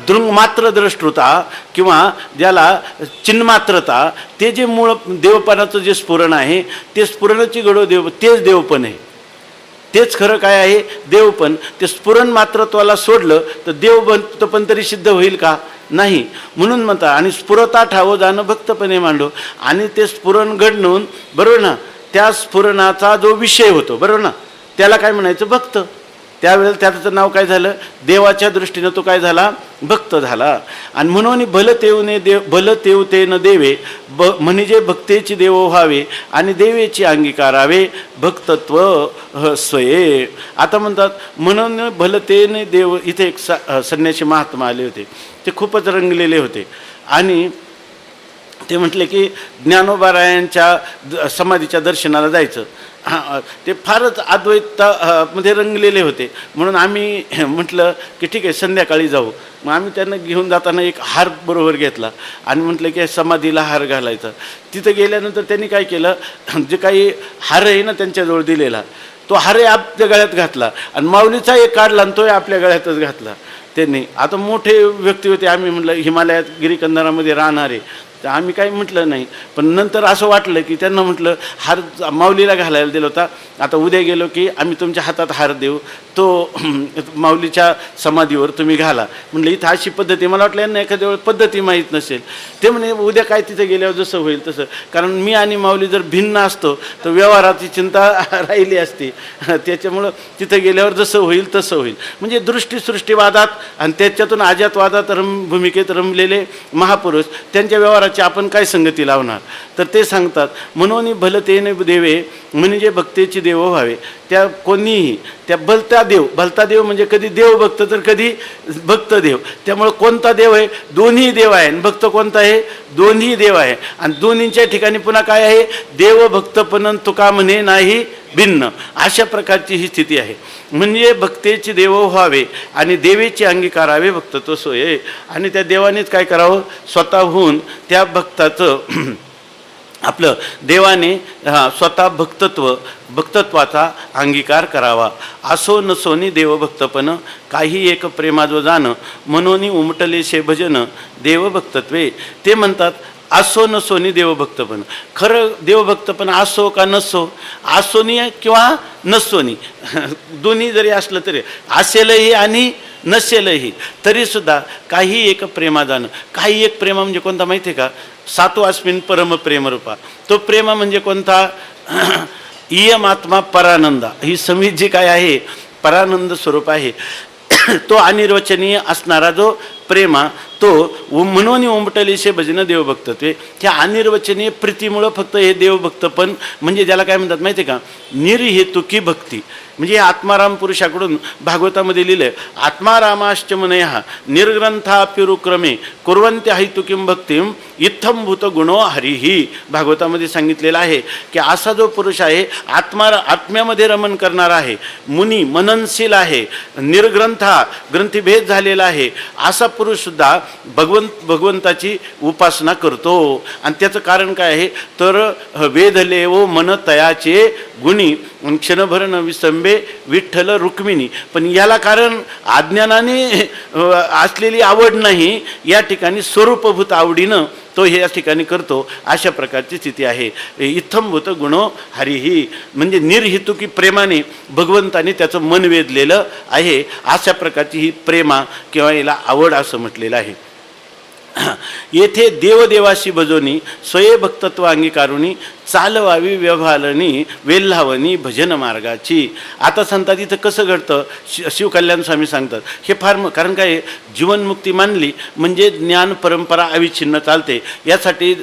दृंगमात्र द्रष्टृता किंवा ज्याला चिन्मात्रता, ते जे मूळ देवपणाचं जे स्फुरण आहे ते स्फुरणची घडो देव, तेच देवपण आहे. तेच खरं काय आहे, देवपण. ते स्फुरण मात्रत्वाला सोडलं तर देवपण तरी सिद्ध होईल का, नाही. म्हणून म्हणतात, आणि स्फुरता ठावो जाणं भक्तपणे मांडो. आणि ते स्फुरण घडणून बरोबर ना, त्या स्फुरणाचा जो विषय होतो बरोबर ना, त्याला काय म्हणायचं, भक्त. त्यावेळेला त्याचं नाव काय झालं, देवाच्या दृष्टीनं तो काय झाला, भक्त झाला. आणि म्हणून भल तेवते न देवे म्हणजे भक्तेची देव व्हावे आणि देवेची अंगीकारावे भक्तत्व स्वये. आता म्हणतात म्हणून भलतेने देव. इथे एक संन्यासी महात्मा आले होते, ते खूपच रंगलेले होते आणि ते म्हटले की ज्ञानोबारायांच्या समाधीच्या दर्शनाला जायचं. ते फारच अद्वैतामध्ये रंगलेले होते. म्हणून आम्ही म्हटलं की ठीक आहे संध्याकाळी जाऊ. मग आम्ही त्यांना घेऊन जाताना एक हार बरोबर घेतला आणि म्हटलं की समाधीला हार घालायचा. तिथं गेल्यानंतर त्यांनी काय केलं, जे काही हार आहे ना त्यांच्याजवळ दिलेला, तो हार आपल्या गळ्यात घातला आणि माऊलीचा एक काढला आणि तोही आपल्या गळ्यातच घातला त्यांनी. आता मोठे व्यक्ती होते, आम्ही म्हटलं हिमालयात गिरीकंदरामध्ये राहणारे, तर आम्ही काही म्हटलं नाही. पण नंतर असं वाटलं की त्यांना म्हटलं हार माऊलीला घालायला दिला होता, आता उद्या गेलो की आम्ही तुमच्या हातात हार देऊ, तो माऊलीच्या समाधीवर तुम्ही घाला. म्हटलं इथं अशी पद्धती, मला वाटलं यांना एखाद्या वेळेस पद्धती माहीत नसेल. ते म्हणे उद्या काय तिथे गेल्यावर जसं होईल तसं, कारण मी आणि माऊली जर भिन्न असतो तर व्यवहाराची चिंता राहिली असती. त्याच्यामुळं तिथं गेल्यावर जसं होईल तसं होईल. म्हणजे दृष्टीसृष्टीवादात आणि त्याच्यातून अजातवादात भूमिकेत रमलेले महापुरुष, त्यांच्या व्यवहाराची आपण काय संगती लावणार. तर ते सांगतात म्हणून भलतेने देवे म्हणजे भक्तेची देव व्हावे. त्या कोणीही त्या भलता देव म्हणजे कधी देव भक्त तर कधी भक्त देव. त्यामुळे कोणता देव आहे, दोन्ही देव आहे. आणि भक्त कोणता आहे, दोन्ही देव आहे. आणि दोन्हींच्या ठिकाणी पुन्हा काय आहे, देव भक्त पण तुका म्हणे नाही भिन्न. अशा प्रकारची ही स्थिती आहे. म्हणजे भक्तेची देव व्हावे आणि देवेची अंगीकारावे भक्तत्व सोय. आणि त्या देवानेच काय करावं, स्वतःहून त्या भक्ताचं आपलं देवाने स्वतः भक्तत्वाचा अंगीकार करावा. असो नसोनी देवभक्तपण काही एक प्रेमाजो जाणं म्हणून उमटले शे भजन देवभक्तत्वे. ते म्हणतात असो नसोनी देवभक्तपण. खरं देवभक्तपण असो का नसो, असोनी किंवा नसोनी दोन्ही जरी असलं तरी, असेलही आणि नसेलही तरीसुद्धा काही एक प्रेमा जाणं. काही एक प्रेमा म्हणजे कोणता माहिती आहे का, सातो अस्मिन परम प्रेमरूपा. तो प्रेमा म्हणजे कोणता, इयम आत्मा परानंदा. ही समीत जी काय आहे परानंद स्वरूप आहे, तो अनिर्वचनीय असणारा जो प्रेमा, तो म्हणून उमटलीशे भजन देवभक्तत्वे. त्या अनिर्वचनीय प्रीतीमुळं फक्त हे देवभक्तपण म्हणजे ज्याला काय म्हणतात माहिती आहे का, निर्हेतुकी भक्ती. म्हणजे आत्माराम पुरुषाकडून भागवतामध्ये लिहिलं, आत्मारामाश्च मनया निर्ग्रंथाप्युरुक्रमे कुर्वन्त्य हैतुकीम भक्तिम इत्थम भूत गुणो हरिही. भागवतामध्ये सांगितलेलं आहे की असा जो पुरुष आहे, आत्म्यामध्ये रमण करणारा आहे, मुनी मननशील आहे, निर्ग्रंथा ग्रंथीभेद झालेला आहे, असा पुरुषसुद्धा भगवंताची उपासना करतो. आणि त्याचं कारण काय आहे तर वेधले ओ मन तयाचे गुणी क्षणभर न विसंबे विठ्ठल रुक्मिणी. पण याला कारण अज्ञानाने असलेली आवड नाही, या ठिकाणी स्वरूपभूत आवडीनं तो हे या ठिकाणी करतो. अशा प्रकारची स्थिती आहे. इत्थंभूत गुणो हरिही म्हणजे निर्हेतुकी प्रेमाने भगवंताने त्याचं मन वेधलेलं आहे. अशा प्रकारची ही प्रेमा किंवा याला आवड असं म्हटलेलं आहे. येथे देवदेवाशी भजोनी स्वये भक्तत्व अंगीकारुनी चालवावी व्यवहारणी वेल्हावणी भजन मार्गाची. आता सांगतात इथं कसं घडतं, शिवकल्याण स्वामी सांगतात हे फार, कारण काय जीवनमुक्ती मानली म्हणजे ज्ञान परंपरा अविच्छिन्न चालते. यासाठी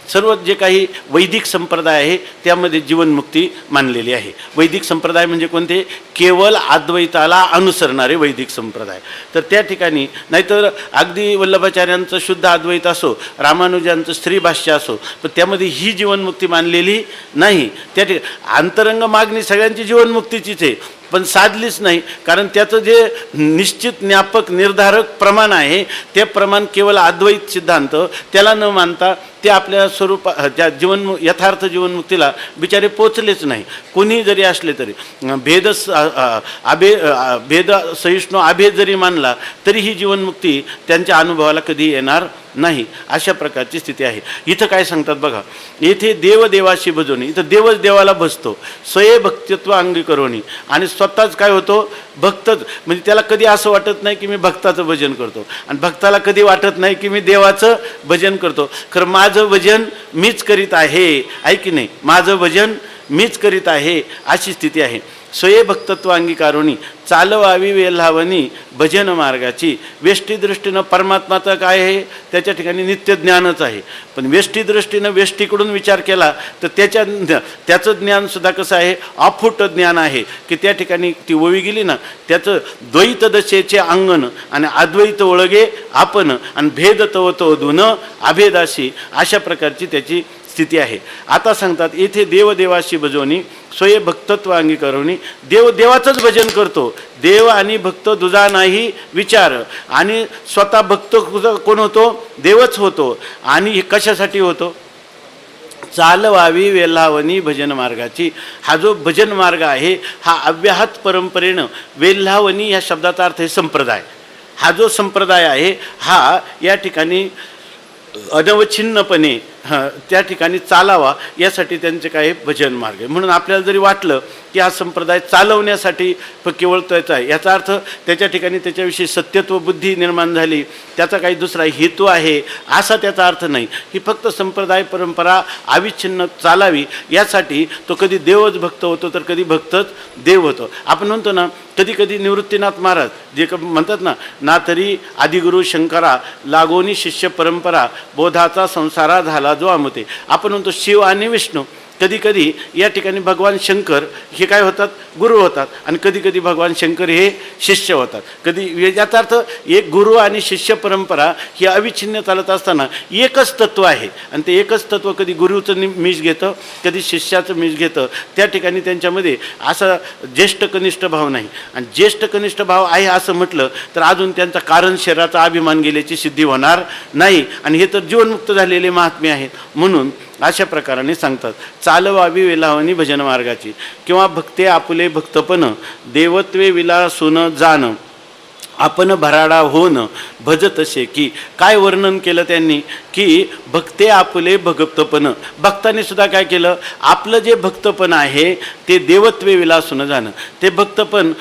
सर्व जे काही वैदिक संप्रदाय आहे त्यामध्ये जीवनमुक्ती मानलेली आहे. वैदिक संप्रदाय म्हणजे कोणते, केवळ अद्वैताला अनुसरणारे वैदिक संप्रदाय. तर त्या ठिकाणी नाहीतर अगदी वल्लभाचार्यांचं शुद्ध अद्वैत असो, रामानुजांचं स्त्रीभाष्य असो, पण त्यामध्ये ही जीवनमुक्ती मानलेली नाही. त्या ठिकाणी अंतरंग मागणी सगळ्यांची जीवनमुक्तीचीच आहे, पण साधलीच नाही. कारण त्याचं जे निश्चित ज्ञापक निर्धारक प्रमाण आहे ते प्रमाण केवळ अद्वैत सिद्धांत त्याला न मानता ते आपल्या त्या यथार्थ जीवनमुक्तीला बिचारे पोचलेच नाही. कोणी जरी असले तरी भेद सहिष्णू अभेद जरी मानला तरी ही जीवनमुक्ती त्यांच्या अनुभवाला कधी येणार नाही. अशा प्रकारची स्थिती आहे. इथं काय सांगतात बघा, येथे देवदेवाशी भजोनी, इथं देवच देवाला भजतो, स्वये भक्तित्व अंगीकरोनी. आणि स्वतःच काय होतो, भक्तच. म्हणजे त्याला कधी असं वाटत नाही की मी भक्ताचं भजन करतो, आणि भक्ताला कधी वाटत नाही की मी देवाचं भजन करतो. खरं माझं भजन मीच करीत आहे की नाही, माझं भजन मीच करीत आहे अशी स्थिती आहे. स्वये भक्तत्व अंगीकारुनी चालवावी वेल्हावणी भजन मार्गाची. व्यष्टीदृष्टीनं परमात्माचं काय आहे, त्याच्या ठिकाणी नित्य ज्ञानच आहे. पण व्यष्टीदृष्टीनं व्यष्टीकडून विचार केला तर त्याचं ज्ञानसुद्धा कसं आहे, अफूट ज्ञान आहे की त्या ठिकाणी ती ओवी गेली ना, त्याचं द्वैत दशेचे अंगण आणि अद्वैत ओळगे आपण आणि भेद तवतो धुन अभेदाशी. अशा प्रकारची त्याची स्थिती आहे. आता सांगतात येथे देवदेवाशी भजोनी स्वये भक्तत्व अंगीकरोनी. देवाचंच भजन करतो, देव आणि भक्त दुजा नाही विचार. आणि स्वतः भक्त कोण होतो, देवच होतो. आणि हे कशासाठी होतो, चालवावी वेल्हावणी भजन मार्गाची. हा जो भजन मार्ग आहे हा अव्याहत परंपरेनं, वेल्हावणी ह्या शब्दाचा अर्थ आहे संप्रदाय. हा जो संप्रदाय आहे हा या ठिकाणी अनवच्छिन्नपणे त्या ठिकाणी चालावा यासाठी त्यांचे काही भजन मार्ग आहे. म्हणून आपल्याला जरी वाटलं की हा संप्रदाय चालवण्यासाठी केवळ त्याचा आहे, याचा अर्थ त्याच्या ठिकाणी त्याच्याविषयी सत्यत्व बुद्धी निर्माण झाली, त्याचा काही दुसरा हेतू आहे असा त्याचा अर्थ नाही. ही फक्त संप्रदाय परंपरा अविच्छिन्न चालावी यासाठी तो कधी देवच भक्त होतो तर कधी भक्तच देव होतो. आपण म्हणतो ना, कधी कधी निवृत्तीनाथ महाराज जे म्हणतात ना तरी आदिगुरु शंकरा लागोनी शिष्य परंपरा बोधाचा संसारा झाला जो अमते. आपण म्हणतो शिव आणि विष्णू, कधी कधी या ठिकाणी भगवान शंकर हे काय होतात, गुरु होतात, आणि कधी कधी भगवान शंकर हे शिष्य होतात. कधी याचा अर्थ एक गुरु आणि शिष्य परंपरा ही अविच्छिन्न चालत असताना एकच तत्व आहे, आणि ते एकच तत्व कधी गुरुचं मीच घेतं, कधी शिष्याचं मीच घेतं. त्या ठिकाणी त्यांच्यामध्ये असा ज्येष्ठ कनिष्ठ भाव नाही. आणि ज्येष्ठ कनिष्ठ भाव आहे असं म्हटलं तर अजून त्यांचा कारण शरीराचा अभिमान गेल्याची सिद्धी होणार नाही, आणि हे तर जीवनमुक्त झालेले महात्मे आहेत. म्हणून अशा प्रकाराने सांगतात, चालवावी वेलावणी भजन मार्गाची, किंवा भक्ते आपुले भक्तपण देवत्वे विलासून जाण आपण भराडा होन भजतसे. की काय वर्णन केलं त्यांनी, की भक्ते आपुले भक्तपण, भक्तांनी सुद्धा काय केलं, आपलं जे भक्तपण आहे ते देवत्वे विलासून जाणं. ते भक्तपण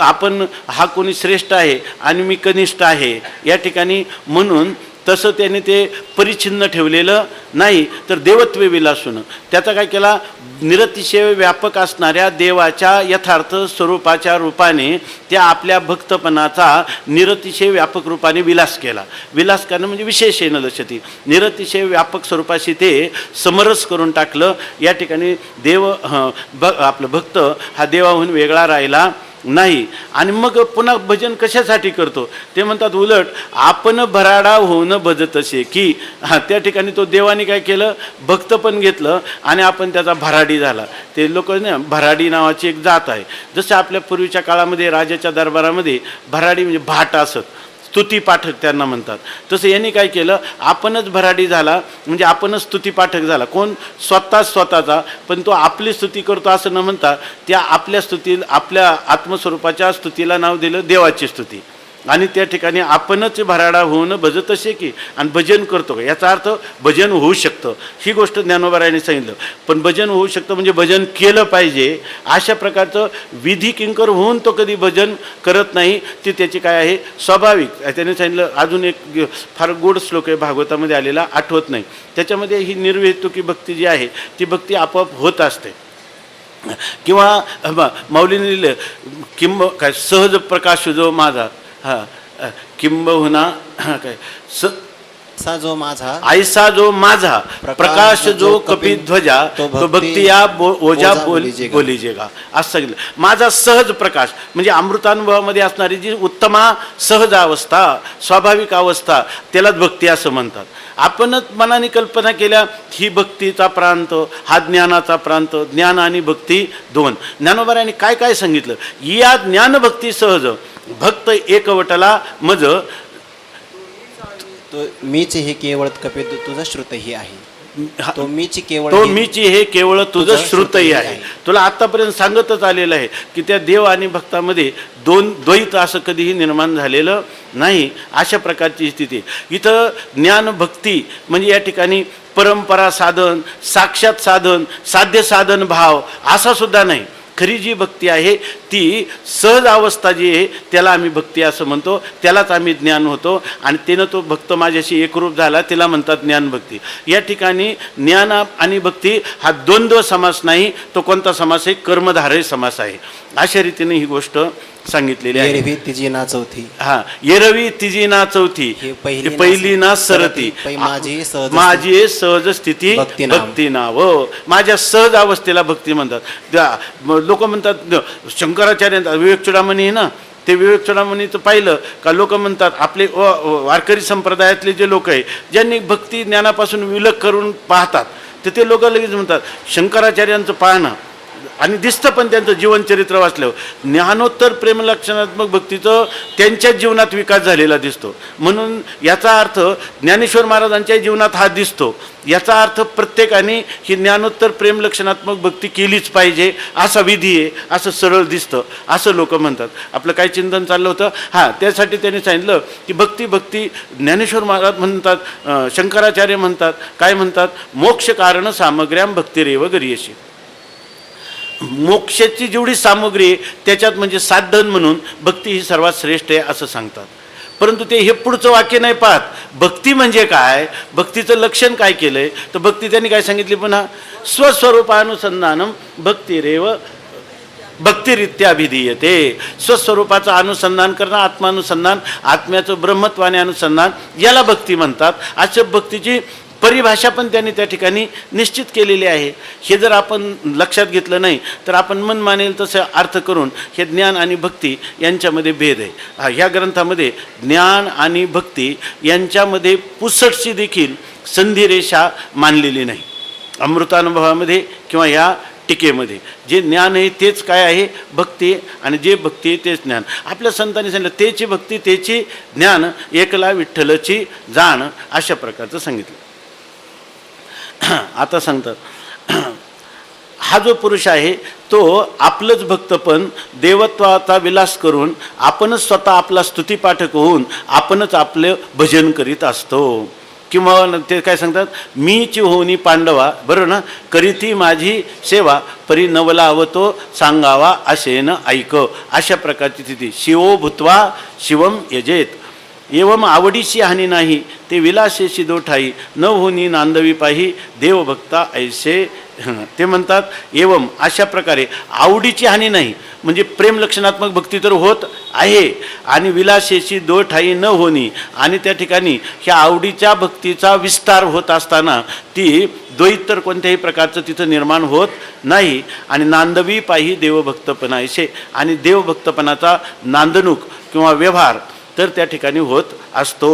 आपण हा कोणी श्रेष्ठ आहे आणि मी कनिष्ठ आहे या ठिकाणी म्हणून तसं त्याने ते परिच्छिन्न ठेवलेलं नाही, तर देवत्वे विलासून त्याचा काय केला, निरतिशय व्यापक असणाऱ्या देवाच्या यथार्थ स्वरूपाच्या रूपाने त्या आपल्या भक्तपणाचा निरतिशय व्यापक रूपाने विलास केला. विलास करणं म्हणजे विशेषेन दशती, निरतिशय व्यापक स्वरूपाशी ते समरस करून टाकलं. या ठिकाणी देव आपलं भक्त हा देवाहून वेगळा राहिला नाही. आणि मग पुन्हा भजन कशासाठी करतो, ते म्हणतात उलट आपण भराडा होऊन भजतसे. की त्या ठिकाणी तो देवाने काय केलं, भक्त पण घेतलं आणि आपण त्याचा भराडी झाला. ते लोक ना, भराडी नावाची एक जात आहे. जसं आपल्या पूर्वीच्या काळामध्ये राजाच्या दरबारामध्ये भराडी म्हणजे भाट असत, स्तुती पाठक त्यांना म्हणतात. तसं यांनी काय केलं, आपणच भराडी झाला, म्हणजे आपणच स्तुती पाठक झाला. कोण, स्वतःचा, पण तो आपली स्तुती करतो असं न म्हणता त्या आपल्या स्तुती, आपल्या आत्मस्वरूपाच्या स्तुतीला नाव दिलं देवाची स्तुती. आणि त्या ठिकाणी आपणच भराडा होऊन भजतसे की, आणि भजन करतो का, याचा अर्थ भजन होऊ शकतं. ही गोष्ट ज्ञानोबारायांनी सांगितलं. पण भजन होऊ शकतं म्हणजे भजन केलं पाहिजे. अशा प्रकारचं विधी किंकर होऊन तो कधी भजन करत नाही, ती त्याची काय आहे स्वाभाविक. त्याने सांगितलं, अजून एक फार गोड श्लोक आहे भागवतामध्ये आलेला, आठवत नाही, त्याच्यामध्ये ही निर्विहेतुकी भक्ती जी आहे ती भक्ती आपोआप होत असते. किंवा माऊलीने लिहिलं, काय सहज प्रकाश जो माझा, किंबहुना काय ऐसा जो माझा, ऐसा जो माझा प्रकाश जो कपिध्वजा तो भक्ती या ओजा बोलीजेगा असं सांगितलं. माझा सहज प्रकाश म्हणजे अमृतानुभवामध्ये असणारी जी उत्तमा सहज अवस्था, स्वाभाविक अवस्था, त्यालाच भक्ती असं म्हणतात. आपणच मनाने कल्पना केल्या ही भक्तीचा प्रांत, हा ज्ञानाचा प्रांत. ज्ञान आणि भक्ती दोन. ज्ञानोबारायांनी काय काय सांगितलं, या ज्ञानभक्ती सहज भक्त एकवटला मज, तो मीच हे केवळ कपे तुझा श्रुतही आहे. तो मीच केवळ, तो मीची हे केवळ तुझं श्रुतही आहे. तुला आतापर्यंत सांगतच आलेलं आहे की त्या देव आणि भक्तामध्ये दोन द्वैत असं कधीही निर्माण झालेलं नाही. अशा प्रकारची स्थिती इथं ज्ञान भक्ती म्हणजे या ठिकाणी परंपरा साधन, साक्षात साधन, साध्य साधन भाव असा सुद्धा नाही. खरी जी भक्ती आहे ती सहज अवस्था जी आहे त्याला आम्ही भक्ती असं म्हणतो, त्यालाच आम्ही ज्ञान होतो. आणि त्यानं तो भक्त माझ्याशी एकरूप झाला, त्याला म्हणतात ज्ञानभक्ती. या ठिकाणी ज्ञान आणि भक्ती हा द्वंद्व समास नाही, तो कोणता समास आहे, कर्मधारय समास आहे. अशा रीतीने ही गोष्ट सांगितलेली आहे. येरवी तिजी ना चौथी, येरवी तिजी ना चौथी, पहिली ना सरती, माझी सहज स्थिती भक्ती नाव. माझ्या सहज अवस्थेला भक्ती म्हणतात. लोक म्हणतात शंकराचार्य विवेक चुडामणी ना, ते विवेक चुडामणीचं पाहिलं का लोक म्हणतात, आपले वारकरी संप्रदायातले जे लोक आहे ज्यांनी भक्ती ज्ञानापासून विलग करून पाहतात, तर ते लोक लगेच म्हणतात शंकराचार्यांचं पाहणं आणि दिसतं पण त्यांचं जीवनचरित्र वाचल्यावर ज्ञानोत्तर प्रेमलक्षणात्मक भक्तीचं त्यांच्याच जीवनात विकास झालेला दिसतो. म्हणून याचा अर्थ ज्ञानेश्वर महाराजांच्या जीवनात हा दिसतो. याचा अर्थ प्रत्येकाने ही ज्ञानोत्तर प्रेमलक्षणात्मक भक्ती केलीच पाहिजे असा विधी आहे, असं सरळ दिसतं असं लोक म्हणतात. आपलं काय चिंतन चाललं होतं, हां, त्यासाठी त्यांनी सांगितलं की भक्ती ज्ञानेश्वर महाराज म्हणतात, शंकराचार्य म्हणतात, काय म्हणतात, मोक्ष कारण सामग्र्याम भक्तिरेव गरीयशी. मोक्षाची जेवढी सामग्री आहे त्याच्यात म्हणजे साधन म्हणून भक्ती ही सर्वात श्रेष्ठ आहे असं सांगतात. परंतु ते हे पुढचं वाक्य नाही पाहत. भक्ती म्हणजे काय, भक्तीचं लक्षण काय केलं आहे, तर भक्ती त्यांनी काय सांगितली पुन्हा, स्वस्वरूपानुसंधानम भक्तिरेव भक्तिरित्याभिधीयते. स्वस्वरूपाचं अनुसंधान करणं, आत्मानुसंधान, आत्म्याचं ब्रह्मत्वाने अनुसंधान, याला भक्ती म्हणतात. अशा भक्तीची परिभाषा पण त्यांनी त्या ठिकाणी निश्चित केलेली आहे. हे जर आपण लक्षात घेतलं नाही तर आपण मन मानेल तसं अर्थ करून हे ज्ञान आणि भक्ती यांच्यामध्ये भेद आहे. ह्या ग्रंथामध्ये ज्ञान आणि भक्ती यांच्यामध्ये पुसटशी देखील संधिरेषा मानलेली नाही. अमृतानुभवामध्ये किंवा या टीकेमध्ये जे ज्ञान आहे तेच काय आहे, भक्ती, आणि जे भक्ती आहे तेच ज्ञान. आपल्या संतांनी सांगितलं तेची भक्ती तेची ज्ञान, एकला विठ्ठलची जाण, अशा प्रकारचं सांगितलं. आता सांगतात, हा जो पुरुष आहे तो आपलंच भक्तपण देवत्वाचा विलास करून आपणच स्वतः आपला स्तुतिपाठक होऊन आपणच आपलं भजन करीत असतो. किंवा ते काय सांगतात, मीची होनी पांडवा, बरोबर ना, करीती माझी सेवा परी नवला अवतो सांगावा असेन ऐक, अशा प्रकारची स्थिती. शिवो भूत्वा शिवम यजेत, एवम आवडीची हानी नाही ते विलासेशी दोठाई, न होनी नांदवी पाही देवभक्ता ऐसे. ते म्हणतात एवम, अशा प्रकारे आवडीची हानी नाही म्हणजे प्रेमलक्षणात्मक भक्ती तर होत आहे, आणि विलासेशी दोठाई न होनी, आणि त्या ठिकाणी ह्या आवडीच्या भक्तीचा विस्तार होत असताना ती द्वैत तर कोणत्याही प्रकारचं तिथं निर्माण होत नाही. आणि नांदवी पाही देवभक्तपणा ऐसे, आणि देवभक्तपणाचा नांदणूक किंवा व्यवहार तर त्या ठिकाणी होत असतो.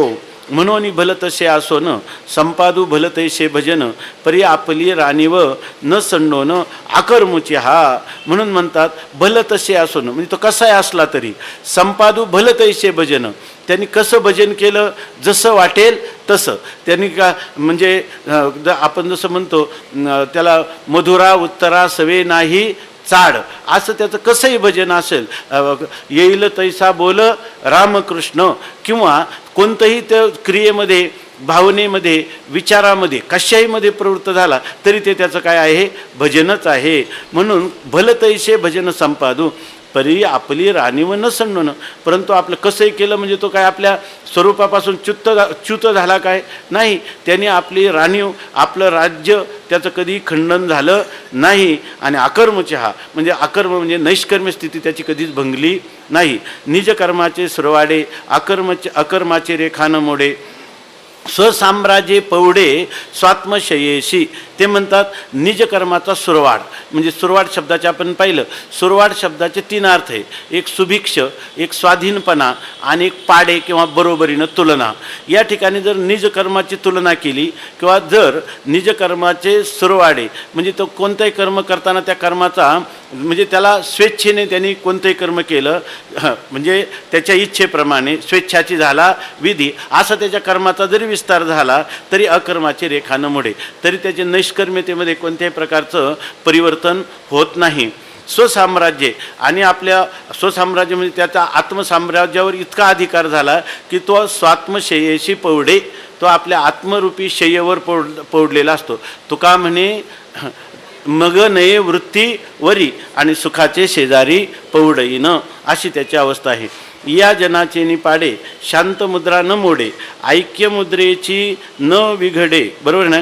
म्हणून भलतसे आसोन संपादू भलतैसे भजन परी आपली राणीव न संडोन आकर्मुची हा. म्हणून म्हणतात भलतसे आसोन म्हणजे तो कसाही असला तरी, संपादू भलतैसे भजन, त्यांनी कसं भजन केलं जसं वाटेल तसं त्यांनी का, म्हणजे आपण जसं म्हणतो त्याला मधुरा उत्तरा सवे नाही चाड, असं त्याचं कसंही भजन असेल, येईल तैसा बोल रामकृष्ण, किंवा कोणतंही त्या क्रियेमध्ये, भावनेमध्ये, विचारामध्ये, कशाहीमध्ये प्रवृत्त झाला तरी ते त्याचं काय आहे, भजनच आहे. म्हणून भलतैसे भजन संपादू परी आपली राणीव न संडोन, परंतु आपलं कसंही केलं म्हणजे तो काय आपल्या स्वरूपापासून च्युत झाला काय नाही. त्यांनी आपली राणीव, आपलं राज्य त्याचं कधी खंडन झालं नाही. आणि अकर्मचे हा म्हणजे अकर्म म्हणजे नैष्कर्म्य स्थिती त्याची कधीच भंगली नाही. निजकर्माचे सुरवाडे अकर्माचे रेखान मोडे, स्वसाम्राज्ये पवडे स्वात्मशयेशी. ते म्हणतात निजकर्माचा सुरवाड, म्हणजे सुरवाड शब्दाचे आपण पाहिलं, सुरवाड शब्दाचे 3 अर्थ आहे. एक सुभिक्ष, एक स्वाधीनपणा, आणि एक पाडे किंवा बरोबरीनं तुलना. या ठिकाणी जर निजकर्माची तुलना केली किंवा जर निजकर्माचे सुरवाडे म्हणजे तो कोणतंही कर्म करताना त्या कर्माचा म्हणजे त्याला स्वेच्छेने त्यांनी कोणतंही कर्म केलं म्हणजे त्याच्या इच्छेप्रमाणे स्वेच्छाची झाला विधी, असा त्याच्या कर्माचा जरी विस्तार झाला तरी अकर्माची रेखा न मोडे, तरी त्याचे नैष्कर्म्यतेमध्ये कोणत्याही प्रकारचं परिवर्तन होत नाही. स्वसाम्राज्य, आणि आपल्या स्वसाम्राज्य म्हणजे त्याचा आत्मसाम्राज्यावर इतका अधिकार झाला की तो स्वात्मशयेशी पवडे, तो आपल्या आत्मरूपी शय्येवर पौडलेला असतो. तुका म्हणे मग नये वृत्तीवरी आणि सुखाचे शेजारी पौडईन, अशी त्याची अवस्था आहे. या जनाचे निपाडे शांत मुद्रा न मोडे, ऐक्य मुद्रेची न विघडे, बरोबर ना,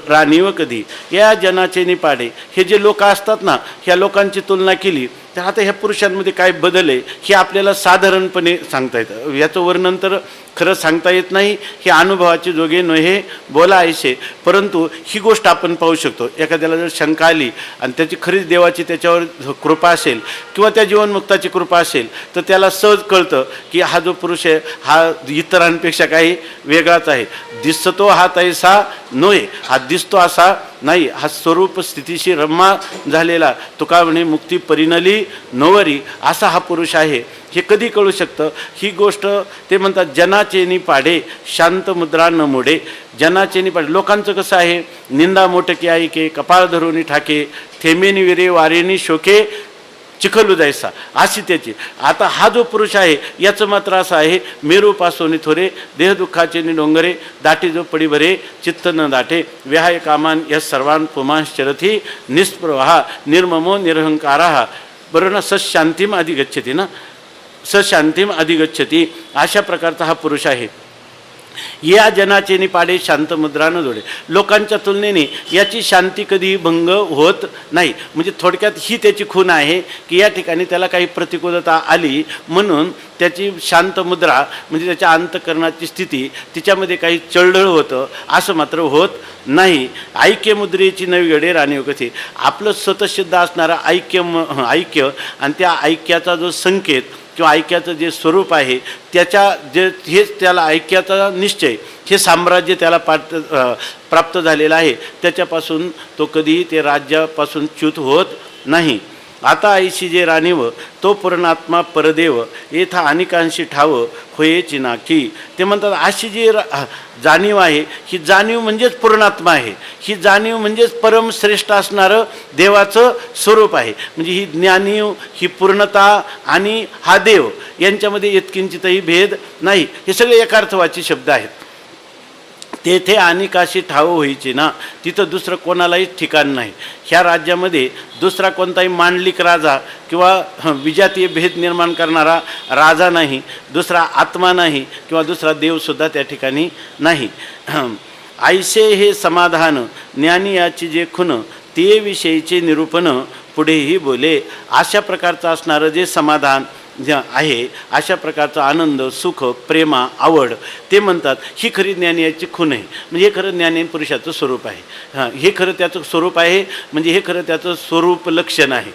राणीव कधी. या जनाचे निपाडे, हे जे लोक असतात ना, ह्या लोकांची तुलना केली तर आता ह्या पुरुषांमध्ये काय बदल आहे हे आपल्याला साधारणपणे सांगता येतं. याचं वर्णन तर खरं सांगता येत नाही, हे अनुभवाचे जोगे नव्हे बोला ऐसे. परंतु ही गोष्ट आपण पाहू शकतो, एखाद्याला जर शंका आली आणि त्याची खरीच देवाची त्याच्यावर कृपा असेल किंवा त्या जीवनमुक्ताची कृपा असेल तर त्याला सहज कळतं की हा जो पुरुष आहे हा इतरांपेक्षा काही वेगळाच आहे. दिसतो हा तैसा नव्हे, हा दिसतो असा नाही, हा स्वरूप स्थितीशी रम्मा झालेला, तुका म्हणे मुक्ती परिणली नोवरी, असा हा पुरुष आहे. हे कधी कळू शकतं? ही गोष्ट ते म्हणतात जनाचेनी पाडे शांत मुद्रा न मोडे. जनाचेनी पाडे, लोकांचं कसं आहे, निंदा मोटके ऐके कपाळ धरून ठाके थेमेनी विरे वारेनी शोके चिखलू जायचा, अशी त्याची. आता हा जो पुरुष आहे याचं मात्र असं आहे, मेरूपासोनी थोरे देहदुःखाचे डोंगरे दाटी जो पडी भरे चित्त न दाटे विहाय कामान या सर्वान पुमांश्चरथी निष्प्रवाहा निर्ममो निरहंकारा. बरोबर ना? सशांतीम अधिगच्छती ना, सशांतीम अधिगच्छती, अशा प्रकारचा हा पुरुष आहे. या जनाचे निपाडे शांत मुद्रानं जोडे. लोकांच्या तुलनेने याची शांती कधी भंग होत नाही. म्हणजे थोडक्यात ही त्याची खूण आहे की या ठिकाणी त्याला काही प्रतिकूलता आली म्हणून त्याची शांत मुद्रा म्हणजे त्याच्या अंतःकरणाची स्थिती तिच्यामध्ये काही चळढळ होतं असं मात्र होत नाही. ऐक्य मुद्रेची नवी गडे राणी कथे. आपलं स्वतःसिद्ध असणारं ऐक्य आणि त्या ऐक्याचा जो संकेत किंवा ऐक्याचं जे स्वरूप आहे त्याच्या जे हेच त्याला ऐक्याचा निश्चय हे साम्राज्य त्याला प्राप्त झालेलं आहे. त्याच्यापासून तो कधीही ते राज्यापासून च्युत होत नाही. आता ऐशी जे राणीव तो पूर्णात्मा परदेव येथा अनेकांशी ठाव होयेची नाकी. ते म्हणतात अशी जी जाणीव आहे ही जाणीव म्हणजेच पूर्णात्मा आहे. ही जाणीव म्हणजेच परमश्रेष्ठ असणारं देवाचं स्वरूप आहे. म्हणजे ही ज्ञानीव, ही पूर्णता आणि हा देव यांच्यामध्ये इतकिंचितही भेद नाही. हे सगळे एकार्थवाची शब्द आहेत. तेथे अनेकाशी ठाव व्हायची ना, तिथं दुसरं कोणालाही ठिकाण नाही. ह्या राज्यामध्ये दुसरा कोणताही मांडलिक राजा किंवा विजातीय भेद निर्माण करणारा राजा नाही, दुसरा आत्मा नाही किंवा दुसरा देवसुद्धा त्या ठिकाणी नाही. ऐसे हे समाधान ज्ञानी याची जे खुन ते विषयीचे निरूपण पुढेही बोले. अशा प्रकारचं असणारं जे समाधान जे आहे, अशा प्रकारचा आनंद, सुख, प्रेमा, आवड, ते म्हणतात ही खरी ज्ञानीयाची खूण आहे. म्हणजे हे खरं ज्ञानी पुरुषाचं स्वरूप आहे. हां, हे खरं त्याचं स्वरूप आहे. म्हणजे हे खरं त्याचं स्वरूप लक्षण आहे.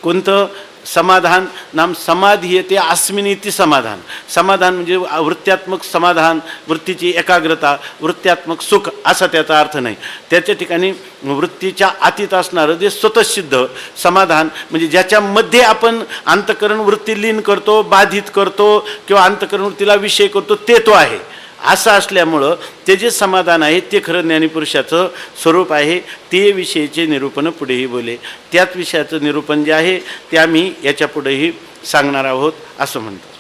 कोणतं? समाधान. नाम समाधी येते अस्मिनीती समाधान. समाधान म्हणजे वृत्त्यात्मक समाधान, वृत्तीची एकाग्रता, वृत्त्यात्मक सुख असा त्याचा अर्थ नाही. त्याच्या ठिकाणी वृत्तीच्या अतीत असणारं जे स्वतःसिद्ध समाधान म्हणजे ज्याच्यामध्ये आपण अंतःकरण वृत्ती लीन करतो, बाधित करतो किंवा अंतःकरण वृत्तीला विषय करतो ते तो आहे. असं असल्यामुळं ते जे समाधान आहे ते खरं ज्ञानीपुरुषाचं स्वरूप आहे. ते विषयीचे निरूपण पुढेही बोले. त्याच विषयाचं निरूपण जे आहे ते आम्ही याच्या पुढेही सांगणार आहोत असं म्हणतो.